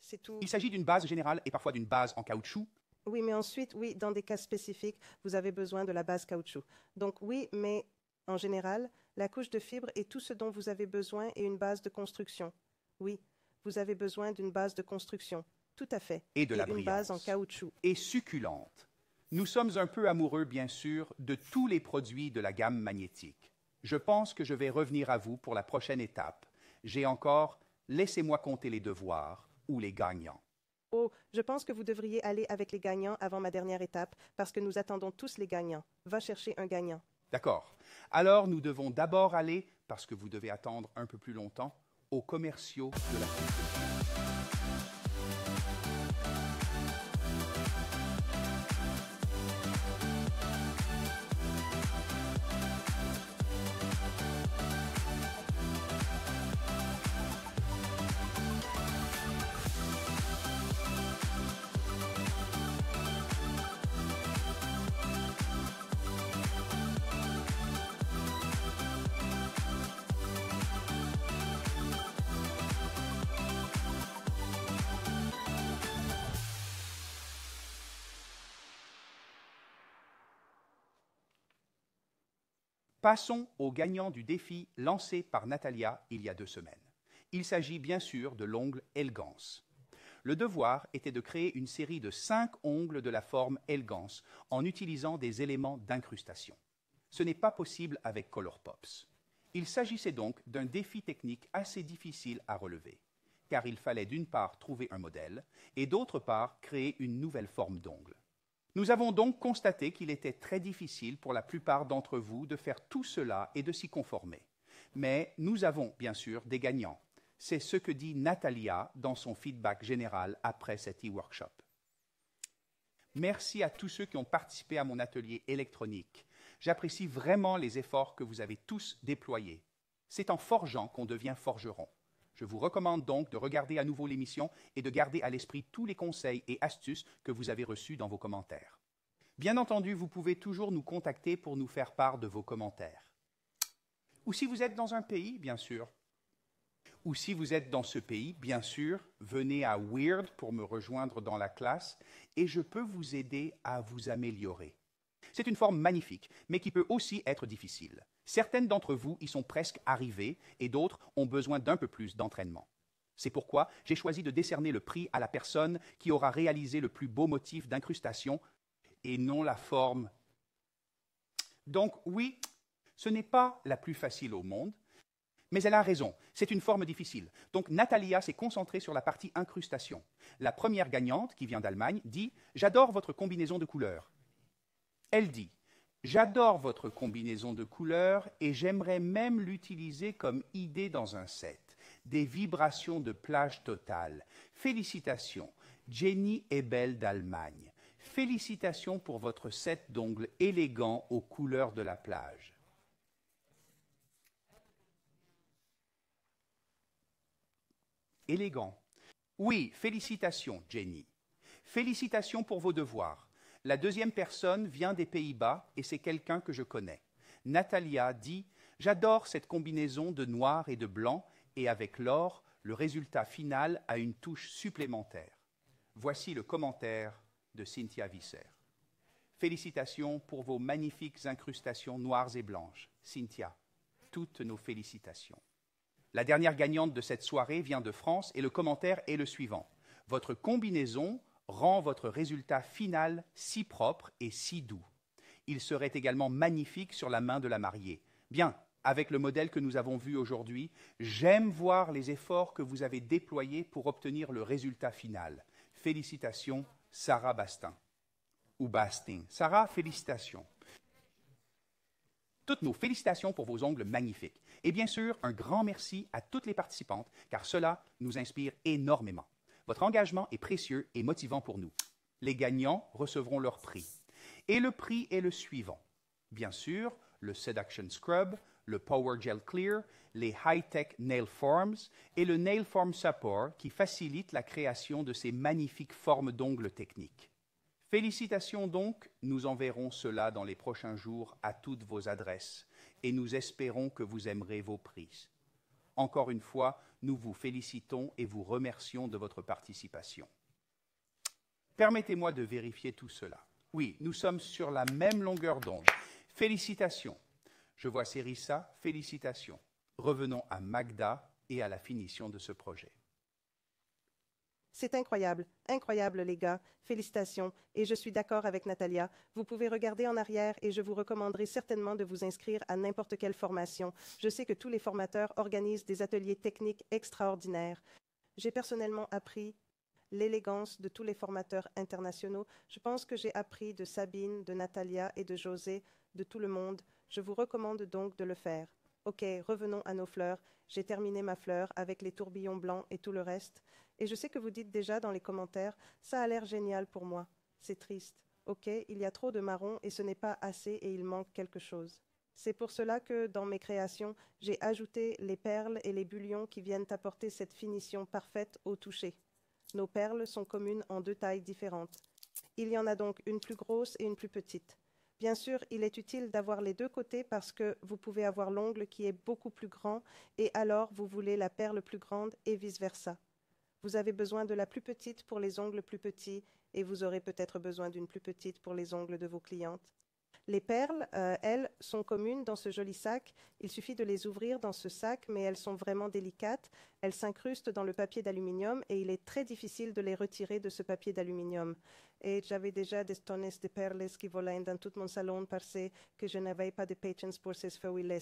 C'est tout. Il s'agit d'une base générale et parfois d'une base en caoutchouc. Oui, mais ensuite, oui, dans des cas spécifiques, vous avez besoin de la base caoutchouc. Donc oui, mais en général, la couche de fibre est tout ce dont vous avez besoin et une base de construction. Oui, vous avez besoin d'une base de construction. Tout à fait. Et de la une base en brillance. caoutchouc. Et succulente. Nous sommes un peu amoureux, bien sûr, de tous les produits de la gamme magnétique. Je pense que je vais revenir à vous pour la prochaine étape. J'ai encore « laissez-moi compter les devoirs » ou les gagnants. Oh, je pense que vous devriez aller avec les gagnants avant ma dernière étape, parce que nous attendons tous les gagnants. Va chercher un gagnant. D'accord. Alors, nous devons d'abord aller, parce que vous devez attendre un peu plus longtemps, aux commerciaux de la construction. Passons au gagnant du défi lancé par Natalia il y a 2 semaines. Il s'agit bien sûr de l'ongle Elgance. Le devoir était de créer une série de 5 ongles de la forme Elgance en utilisant des éléments d'incrustation. Ce n'est pas possible avec ColourPops. Il s'agissait donc d'un défi technique assez difficile à relever, car il fallait d'une part trouver un modèle et d'autre part créer une nouvelle forme d'ongle. Nous avons donc constaté qu'il était très difficile pour la plupart d'entre vous de faire tout cela et de s'y conformer. Mais nous avons bien sûr des gagnants. C'est ce que dit Natalia dans son feedback général après cet e-workshop. Merci à tous ceux qui ont participé à mon atelier électronique. J'apprécie vraiment les efforts que vous avez tous déployés. C'est en forgeant qu'on devient forgeron. Je vous recommande donc de regarder à nouveau l'émission et de garder à l'esprit tous les conseils et astuces que vous avez reçus dans vos commentaires. Bien entendu, vous pouvez toujours nous contacter pour nous faire part de vos commentaires. Ou si vous êtes dans un pays, bien sûr. Ou si vous êtes dans ce pays, bien sûr, venez à Weird pour me rejoindre dans la classe et je peux vous aider à vous améliorer. C'est une forme magnifique, mais qui peut aussi être difficile. Certaines d'entre vous y sont presque arrivées et d'autres ont besoin d'un peu plus d'entraînement. C'est pourquoi j'ai choisi de décerner le prix à la personne qui aura réalisé le plus beau motif d'incrustation et non la forme. Donc oui, ce n'est pas la plus facile au monde, mais elle a raison, c'est une forme difficile. Donc Natalia s'est concentrée sur la partie incrustation. La première gagnante, qui vient d'Allemagne, dit « J'adore votre combinaison de couleurs ». Elle dit « J'adore votre combinaison de couleurs et j'aimerais même l'utiliser comme idée dans un set. Des vibrations de plage totale. Félicitations, Jenny Ebel d'Allemagne. Félicitations pour votre set d'ongles élégant aux couleurs de la plage. » Élégant. Oui, félicitations, Jenny. Félicitations pour vos devoirs. La deuxième personne vient des Pays-Bas et c'est quelqu'un que je connais. Natalia dit « J'adore cette combinaison de noir et de blanc et avec l'or, le résultat final a une touche supplémentaire. » Voici le commentaire de Cynthia Visser. Félicitations pour vos magnifiques incrustations noires et blanches. Cynthia, toutes nos félicitations. La dernière gagnante de cette soirée vient de France et le commentaire est le suivant. Votre combinaison rend votre résultat final si propre et si doux. Il serait également magnifique sur la main de la mariée. Bien, avec le modèle que nous avons vu aujourd'hui, j'aime voir les efforts que vous avez déployés pour obtenir le résultat final. Félicitations, Sarah Bastin. Ou Bastin. Sarah, félicitations. Toutes nos félicitations pour vos ongles magnifiques. Et bien sûr, un grand merci à toutes les participantes, car cela nous inspire énormément. Votre engagement est précieux et motivant pour nous. Les gagnants recevront leur prix. Et le prix est le suivant. Bien sûr, le Seduction Scrub, le Power Gel Clear, les High-Tech Nail Forms et le Nail Form Support qui facilitent la création de ces magnifiques formes d'ongles techniques. Félicitations donc, nous enverrons cela dans les prochains jours à toutes vos adresses et nous espérons que vous aimerez vos prix. Encore une fois, nous vous félicitons et vous remercions de votre participation. Permettez-moi de vérifier tout cela. Oui, nous sommes sur la même longueur d'onde. Félicitations. Je vois Cérissa, félicitations. Revenons à Magda et à la finition de ce projet. C'est incroyable, incroyable les gars, félicitations, et je suis d'accord avec Natalia. Vous pouvez regarder en arrière et je vous recommanderai certainement de vous inscrire à n'importe quelle formation. Je sais que tous les formateurs organisent des ateliers techniques extraordinaires. J'ai personnellement appris l'élégance de tous les formateurs internationaux. Je pense que j'ai appris de Sabine, de Natalia et de José, de tout le monde. Je vous recommande donc de le faire. Ok, revenons à nos fleurs. J'ai terminé ma fleur avec les tourbillons blancs et tout le reste. Et je sais que vous dites déjà dans les commentaires, ça a l'air génial pour moi. C'est triste. Ok, il y a trop de marron et ce n'est pas assez et il manque quelque chose. C'est pour cela que, dans mes créations, j'ai ajouté les perles et les bullions qui viennent apporter cette finition parfaite au toucher. Nos perles sont communes en 2 tailles différentes. Il y en a donc une plus grosse et une plus petite. Bien sûr, il est utile d'avoir les 2 côtés parce que vous pouvez avoir l'ongle qui est beaucoup plus grand et alors vous voulez la perle plus grande et vice-versa. Vous avez besoin de la plus petite pour les ongles plus petits et vous aurez peut-être besoin d'une plus petite pour les ongles de vos clientes. Les perles, elles, sont communes dans ce joli sac. Il suffit de les ouvrir dans ce sac, mais elles sont vraiment délicates. Elles s'incrustent dans le papier d'aluminium et il est très difficile de les retirer de ce papier d'aluminium. Et j'avais déjà des tonnes de perles qui volaient dans tout mon salon parce que je n'avais pas de patience pour ces feuilles.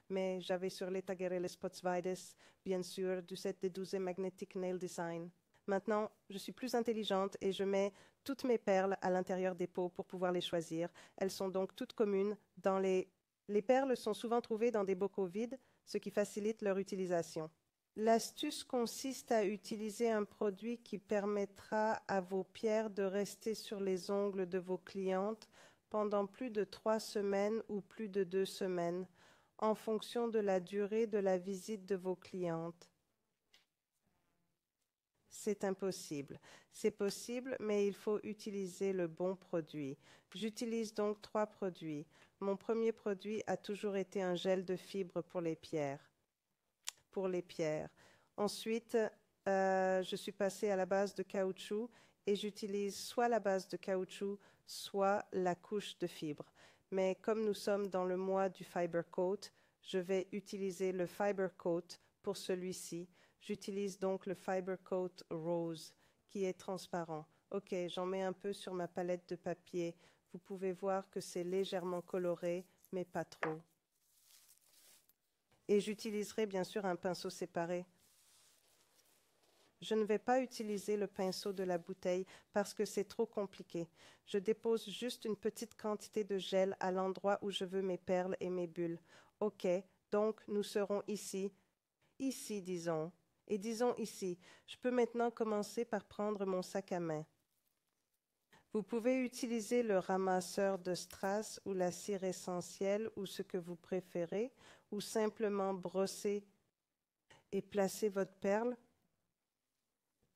Mais j'avais sur les tagueres les Spotsvides, bien sûr, du set de 12 Magnetic Nail Design. Maintenant, je suis plus intelligente et je mets toutes mes perles à l'intérieur des pots pour pouvoir les choisir. Elles sont donc toutes communes. Les perles sont souvent trouvées dans des bocaux vides, ce qui facilite leur utilisation. L'astuce consiste à utiliser un produit qui permettra à vos pierres de rester sur les ongles de vos clientes pendant plus de 3 semaines ou plus de 2 semaines, en fonction de la durée de la visite de vos clientes. C'est impossible. C'est possible, mais il faut utiliser le bon produit. J'utilise donc 3 produits. Mon premier produit a toujours été un gel de fibre pour les pierres. Ensuite, je suis passée à la base de caoutchouc et j'utilise soit la base de caoutchouc, soit la couche de fibre. Mais comme nous sommes dans le mois du Fiber Coat, je vais utiliser le Fiber Coat pour celui-ci. J'utilise donc le Fiber Coat Rose qui est transparent. Ok, j'en mets un peu sur ma palette de papier. Vous pouvez voir que c'est légèrement coloré, mais pas trop. Et j'utiliserai bien sûr un pinceau séparé. Je ne vais pas utiliser le pinceau de la bouteille parce que c'est trop compliqué. Je dépose juste une petite quantité de gel à l'endroit où je veux mes perles et mes bulles. Ok, donc nous serons ici disons. Et disons ici, je peux maintenant commencer par prendre mon sac à main. Vous pouvez utiliser le ramasseur de strass ou la cire essentielle ou ce que vous préférez, ou simplement brosser et placer votre perle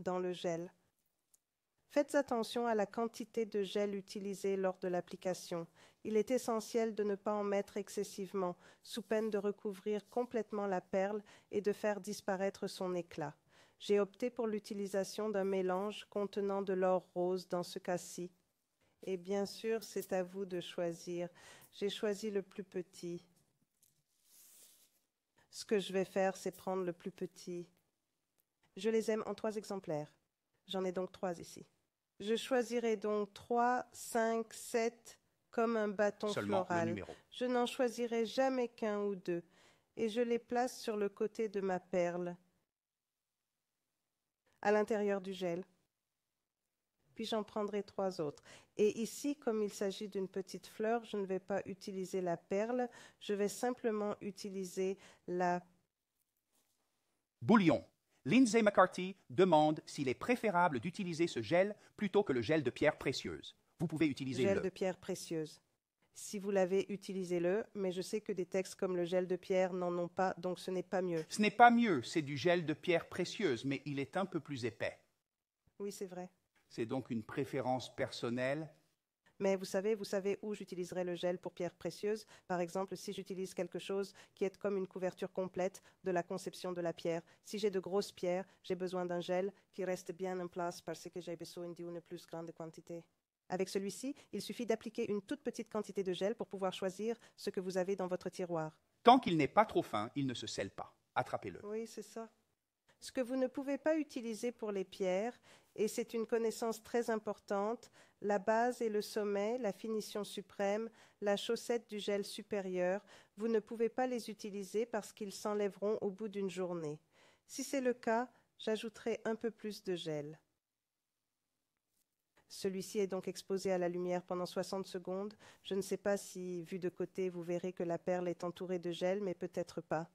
dans le gel. Faites attention à la quantité de gel utilisée lors de l'application. Il est essentiel de ne pas en mettre excessivement, sous peine de recouvrir complètement la perle et de faire disparaître son éclat. J'ai opté pour l'utilisation d'un mélange contenant de l'or rose dans ce cas-ci. Et bien sûr, c'est à vous de choisir. J'ai choisi le plus petit. Ce que je vais faire, c'est prendre le plus petit. Je les aime en 3 exemplaires. J'en ai donc 3 ici. Je choisirai donc 3, 5, 7 comme un bâton Seulement floral. le numéro. Je n'en choisirai jamais qu'un ou 2 et je les place sur le côté de ma perle, à l'intérieur du gel. Puis j'en prendrai 3 autres. Et ici, comme il s'agit d'une petite fleur, je ne vais pas utiliser la perle, je vais simplement utiliser la... Bouillon. Lindsay McCarthy demande s'il est préférable d'utiliser ce gel plutôt que le gel de pierre précieuse. Vous pouvez utiliser gel de pierre précieuse. Si vous l'avez, utilisez-le, mais je sais que des textes comme le gel de pierre n'en ont pas, donc ce n'est pas mieux. Ce n'est pas mieux, c'est du gel de pierre précieuse, mais il est un peu plus épais. Oui, c'est vrai. C'est donc une préférence personnelle. Mais vous savez où j'utiliserai le gel pour pierres précieuses. Par exemple, si j'utilise quelque chose qui est comme une couverture complète de la conception de la pierre. Si j'ai de grosses pierres, j'ai besoin d'un gel qui reste bien en place parce que j'ai besoin d'une plus grande quantité. Avec celui-ci, il suffit d'appliquer une toute petite quantité de gel pour pouvoir choisir ce que vous avez dans votre tiroir. Tant qu'il n'est pas trop fin, il ne se scelle pas. Attrapez-le. Oui, c'est ça. Ce que vous ne pouvez pas utiliser pour les pierres, et c'est une connaissance très importante, la base et le sommet, la finition suprême, la chaussette du gel supérieur, vous ne pouvez pas les utiliser parce qu'ils s'enlèveront au bout d'une journée. Si c'est le cas, j'ajouterai un peu plus de gel. Celui-ci est donc exposé à la lumière pendant 60 secondes. Je ne sais pas si, vu de côté, vous verrez que la perle est entourée de gel, mais peut-être pas.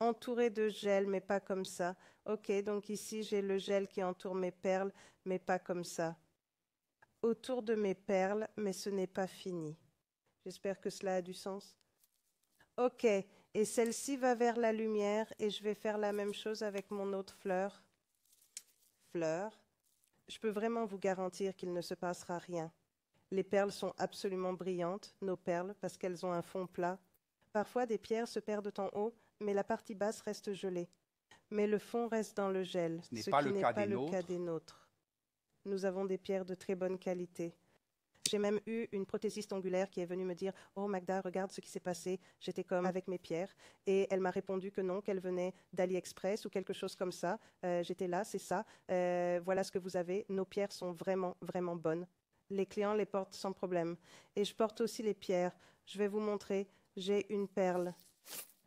Entourée de gel, mais pas comme ça. Ok, donc ici j'ai le gel qui entoure mes perles, mais pas comme ça. Autour de mes perles, mais ce n'est pas fini. J'espère que cela a du sens. Ok, et celle-ci va vers la lumière et je vais faire la même chose avec mon autre fleur. Je peux vraiment vous garantir qu'il ne se passera rien. Les perles sont absolument brillantes, nos perles, parce qu'elles ont un fond plat. Parfois, des pierres se perdent en haut, mais la partie basse reste gelée. Mais le fond reste dans le gel, Ce n'est pas le cas des nôtres. Nous avons des pierres de très bonne qualité. J'ai même eu une prothésiste ongulaire qui est venue me dire « Oh Magda, regarde ce qui s'est passé. » J'étais comme avec mes pierres. Et elle m'a répondu que non, qu'elle venait d'AliExpress ou quelque chose comme ça. J'étais là, c'est ça. Voilà ce que vous avez. Nos pierres sont vraiment, vraiment bonnes. Les clients les portent sans problème. Et je porte aussi les pierres. Je vais vous montrer. J'ai une perle.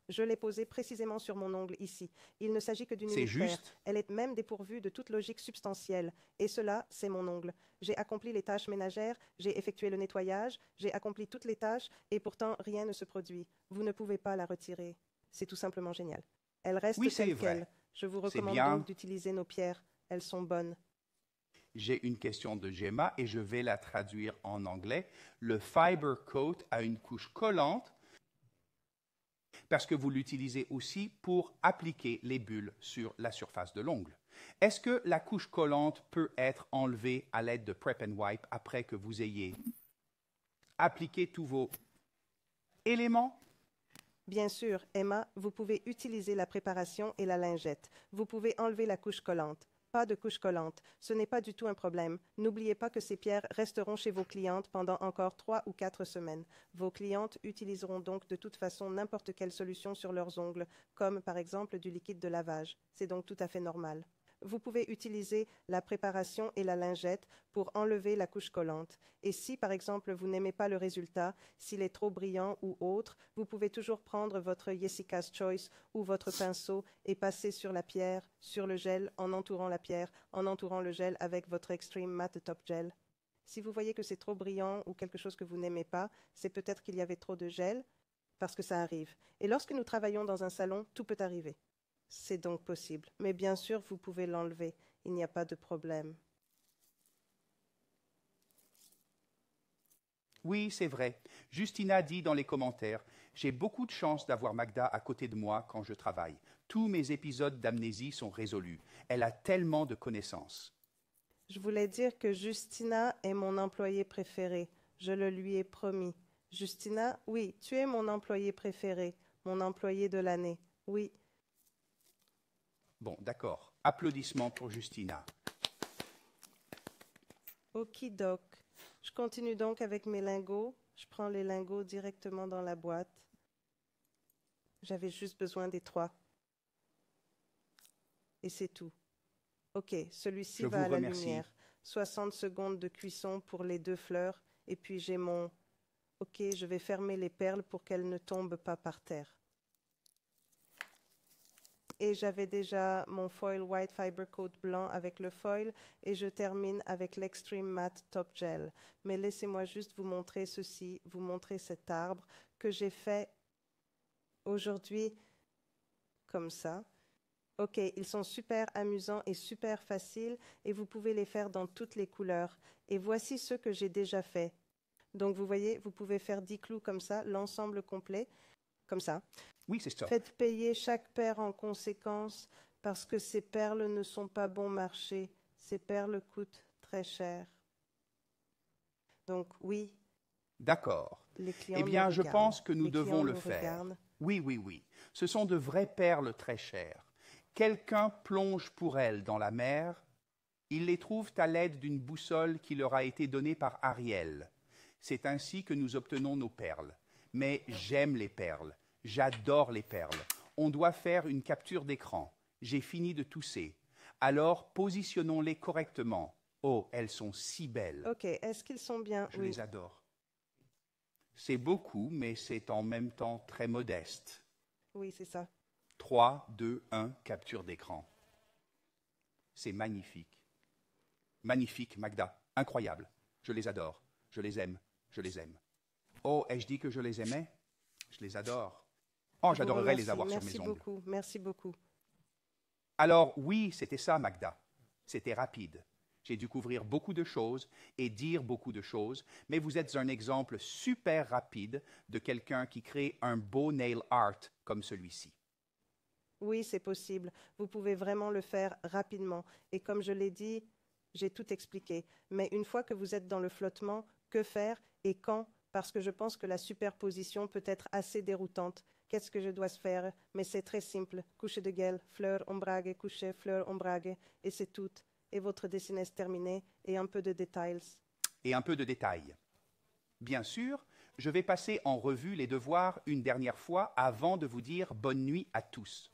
Je l'ai posée précisément sur mon ongle ici. Il ne s'agit que d'une unique paire. Elle est même dépourvue de toute logique substantielle. Et cela, c'est mon ongle. J'ai accompli les tâches ménagères, j'ai effectué le nettoyage, j'ai accompli toutes les tâches, et pourtant rien ne se produit. Vous ne pouvez pas la retirer. C'est tout simplement génial. Elle reste telle qu'elle. Je vous recommande donc d'utiliser nos pierres. Elles sont bonnes. J'ai une question de Gemma et je vais la traduire en anglais. Le Fiber Coat a une couche collante parce que vous l'utilisez aussi pour appliquer les bulles sur la surface de l'ongle. Est-ce que la couche collante peut être enlevée à l'aide de Prep and Wipe après que vous ayez appliqué tous vos éléments? Bien sûr, Emma, vous pouvez utiliser la préparation et la lingette. Vous pouvez enlever la couche collante. Pas de couche collante. Ce n'est pas du tout un problème. N'oubliez pas que ces pierres resteront chez vos clientes pendant encore 3 ou 4 semaines. Vos clientes utiliseront donc de toute façon n'importe quelle solution sur leurs ongles, comme par exemple du liquide de lavage. C'est donc tout à fait normal. Vous pouvez utiliser la préparation et la lingette pour enlever la couche collante. Et si, par exemple, vous n'aimez pas le résultat, s'il est trop brillant ou autre, vous pouvez toujours prendre votre Jessica's Choice ou votre pinceau et passer sur la pierre, sur le gel, en entourant la pierre, en entourant le gel avec votre Extreme Matte Top Gel. Si vous voyez que c'est trop brillant ou quelque chose que vous n'aimez pas, c'est peut-être qu'il y avait trop de gel, parce que ça arrive. Et lorsque nous travaillons dans un salon, tout peut arriver. C'est donc possible. Mais bien sûr, vous pouvez l'enlever. Il n'y a pas de problème. Oui, c'est vrai. Justina dit dans les commentaires « J'ai beaucoup de chance d'avoir Magda à côté de moi quand je travaille. Tous mes épisodes d'amnésie sont résolus. Elle a tellement de connaissances. » Je voulais dire que Justina est mon employée préférée. Je le lui ai promis. Justina, oui, tu es mon employé préféré, mon employé de l'année. Oui. Bon, d'accord. Applaudissements pour Justina. Okidoc. Je continue donc avec mes lingots. Je prends les lingots directement dans la boîte. J'avais juste besoin des 3. Et c'est tout. Ok, celui-ci va à la lumière. 60 secondes de cuisson pour les 2 fleurs. Et puis j'ai mon... Ok, je vais fermer les perles pour qu'elles ne tombent pas par terre. Et j'avais déjà mon foil White Fiber Coat blanc avec le foil et je termine avec l'Extreme Matte Top Gel. Mais laissez-moi juste vous montrer ceci, vous montrer cet arbre que j'ai fait aujourd'hui comme ça. Ok, ils sont super amusants et super faciles et vous pouvez les faire dans toutes les couleurs. Et voici ceux que j'ai déjà fait. Donc vous voyez, vous pouvez faire 10 clous comme ça, l'ensemble complet, comme ça. Oui, c'est ça. Faites payer chaque paire en conséquence parce que ces perles ne sont pas bon marché. Ces perles coûtent très cher. Donc oui. D'accord. Les clients eh bien, je pense que nous devons le faire. Regardent. Oui, oui, oui. Ce sont de vraies perles très chères. Quelqu'un plonge pour elles dans la mer. Ils les trouvent à l'aide d'une boussole qui leur a été donnée par Ariel. C'est ainsi que nous obtenons nos perles. Mais j'aime les perles. J'adore les perles. On doit faire une capture d'écran. j'ai fini de tousser. Alors positionnons-les correctement. Oh, elles sont si belles. Ok, est-ce qu'ils sont bien? Je Oui. les adore. C'est beaucoup, mais c'est en même temps très modeste. Oui, c'est ça. 3, 2, 1, capture d'écran. C'est magnifique. Magnifique, Magda. Incroyable. Je les adore. Je les aime. Je les aime. Oh, ai-je dit que je les aimais? Je les adore. Oh, Je vous j'adorerais les remercie. avoir sur mes Merci ongles. beaucoup. Merci beaucoup. Alors, oui, c'était ça, Magda. C'était rapide. J'ai dû couvrir beaucoup de choses et dire beaucoup de choses, mais vous êtes un exemple super rapide de quelqu'un qui crée un beau nail art comme celui-ci. Oui, c'est possible. Vous pouvez vraiment le faire rapidement. Et comme je l'ai dit, j'ai tout expliqué. Mais une fois que vous êtes dans le flottement, que faire et quand? Parce que je pense que la superposition peut être assez déroutante. Qu'est-ce que je dois faire? Mais c'est très simple. Couche de gueule, fleur, ombrage, coucher, fleur, ombrage, et c'est tout. Et votre dessin est terminé, et un peu de détails. Et un peu de détails. Bien sûr, je vais passer en revue les devoirs une dernière fois avant de vous dire bonne nuit à tous.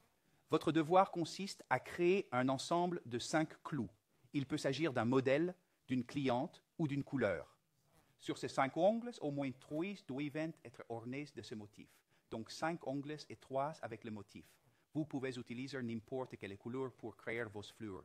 Votre devoir consiste à créer un ensemble de 5 clous. Il peut s'agir d'un modèle, d'une cliente ou d'une couleur. Sur ces 5 ongles, au moins 3 doivent être ornés de ce motif. Donc 5 ongles et 3 avec le motif. Vous pouvez utiliser n'importe quelle couleur pour créer vos fleurs.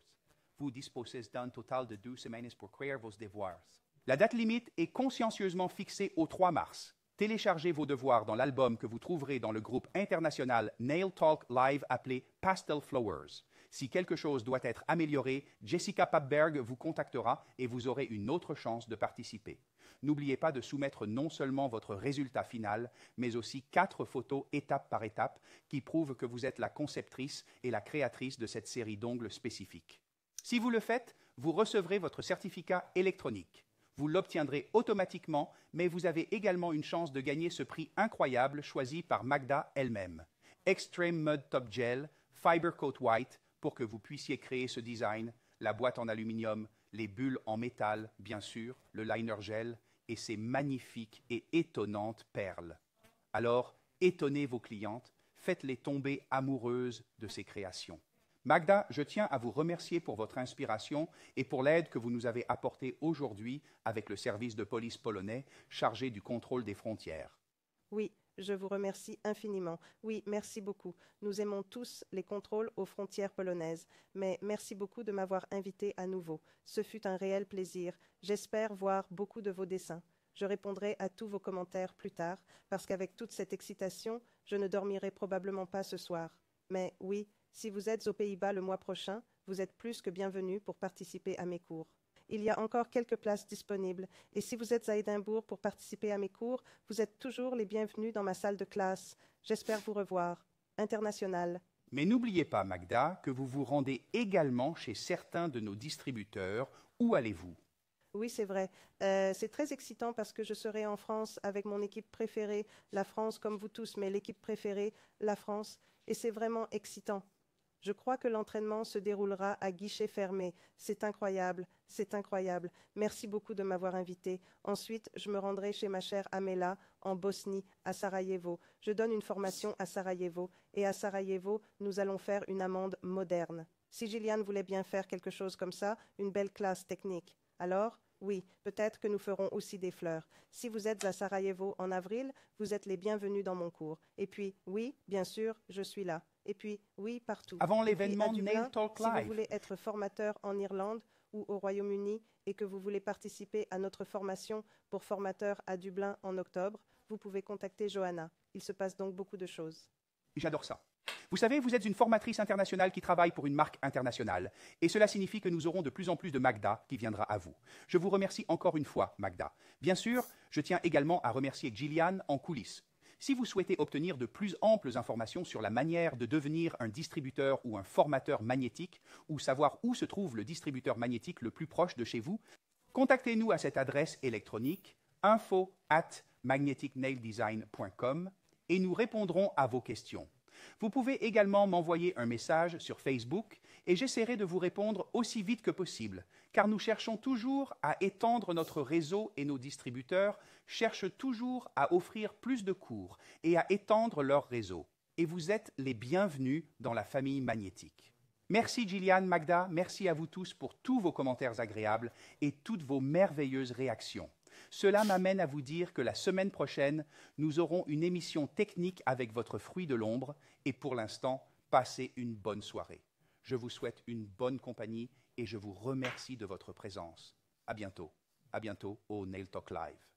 Vous disposez d'un total de 2 semaines pour créer vos devoirs. La date limite est consciencieusement fixée au 3 mars. Téléchargez vos devoirs dans l'album que vous trouverez dans le groupe international Nail Talk Live appelé Pastel Flowers. Si quelque chose doit être amélioré, Jessica Papberg vous contactera et vous aurez une autre chance de participer. N'oubliez pas de soumettre non seulement votre résultat final, mais aussi 4 photos étape par étape qui prouvent que vous êtes la conceptrice et la créatrice de cette série d'ongles spécifiques. Si vous le faites, vous recevrez votre certificat électronique. Vous l'obtiendrez automatiquement, mais vous avez également une chance de gagner ce prix incroyable choisi par Magda elle-même. Extreme Mud Top Gel, Fiber Coat White, pour que vous puissiez créer ce design, la boîte en aluminium, les bulles en métal, bien sûr, le liner gel et ces magnifiques et étonnantes perles. Alors, étonnez vos clientes, faites-les tomber amoureuses de ces créations. Magda, je tiens à vous remercier pour votre inspiration et pour l'aide que vous nous avez apportée aujourd'hui avec le service de police polonais chargé du contrôle des frontières. Oui, je vous remercie infiniment. Oui, merci beaucoup. Nous aimons tous les contrôles aux frontières polonaises. Mais merci beaucoup de m'avoir invité à nouveau. Ce fut un réel plaisir. J'espère voir beaucoup de vos dessins. Je répondrai à tous vos commentaires plus tard, parce qu'avec toute cette excitation, je ne dormirai probablement pas ce soir. Mais oui, si vous êtes aux Pays-Bas le mois prochain, vous êtes plus que bienvenus pour participer à mes cours. Il y a encore quelques places disponibles, et si vous êtes à Édimbourg pour participer à mes cours, vous êtes toujours les bienvenus dans ma salle de classe. J'espère vous revoir. International. Mais n'oubliez pas, Magda, que vous vous rendez également chez certains de nos distributeurs. Où allez-vous? Oui, c'est vrai. C'est très excitant parce que je serai en France avec mon équipe préférée, la France comme vous tous, mais l'équipe préférée, la France, et c'est vraiment excitant. Je crois que l'entraînement se déroulera à guichet fermé. C'est incroyable, c'est incroyable. Merci beaucoup de m'avoir invité. Ensuite, je me rendrai chez ma chère Amela, en Bosnie, à Sarajevo. Je donne une formation à Sarajevo, et à Sarajevo, nous allons faire une amende moderne. Si Gillian voulait bien faire quelque chose comme ça, une belle classe technique. Alors, oui, peut-être que nous ferons aussi des fleurs. Si vous êtes à Sarajevo en avril, vous êtes les bienvenus dans mon cours. Et puis, oui, bien sûr, je suis là. Et puis, oui, partout. Avant Et puis, l'événement à Dublin, Nail Talk si vous Live. voulez être formateur en Irlande ou au Royaume-Uni et que vous voulez participer à notre formation pour formateur à Dublin en octobre, vous pouvez contacter Johanna. Il se passe donc beaucoup de choses. J'adore ça. Vous savez, vous êtes une formatrice internationale qui travaille pour une marque internationale. Et cela signifie que nous aurons de plus en plus de Magda qui viendra à vous. Je vous remercie encore une fois, Magda. Bien sûr, je tiens également à remercier Gillian en coulisses. Si vous souhaitez obtenir de plus amples informations sur la manière de devenir un distributeur ou un formateur magnétique, ou savoir où se trouve le distributeur magnétique le plus proche de chez vous, contactez-nous à cette adresse électronique info@magneticnaildesign.com et nous répondrons à vos questions. Vous pouvez également m'envoyer un message sur Facebook et j'essaierai de vous répondre aussi vite que possible, car nous cherchons toujours à étendre notre réseau et nos distributeurs cherchent toujours à offrir plus de cours et à étendre leur réseau. Et vous êtes les bienvenus dans la famille magnétique. Merci Gillian, Magda, merci à vous tous pour tous vos commentaires agréables et toutes vos merveilleuses réactions. Cela m'amène à vous dire que la semaine prochaine, nous aurons une émission technique avec votre fruit de l'ombre et pour l'instant, passez une bonne soirée. Je vous souhaite une bonne compagnie et je vous remercie de votre présence. À bientôt au Nail Talk Live.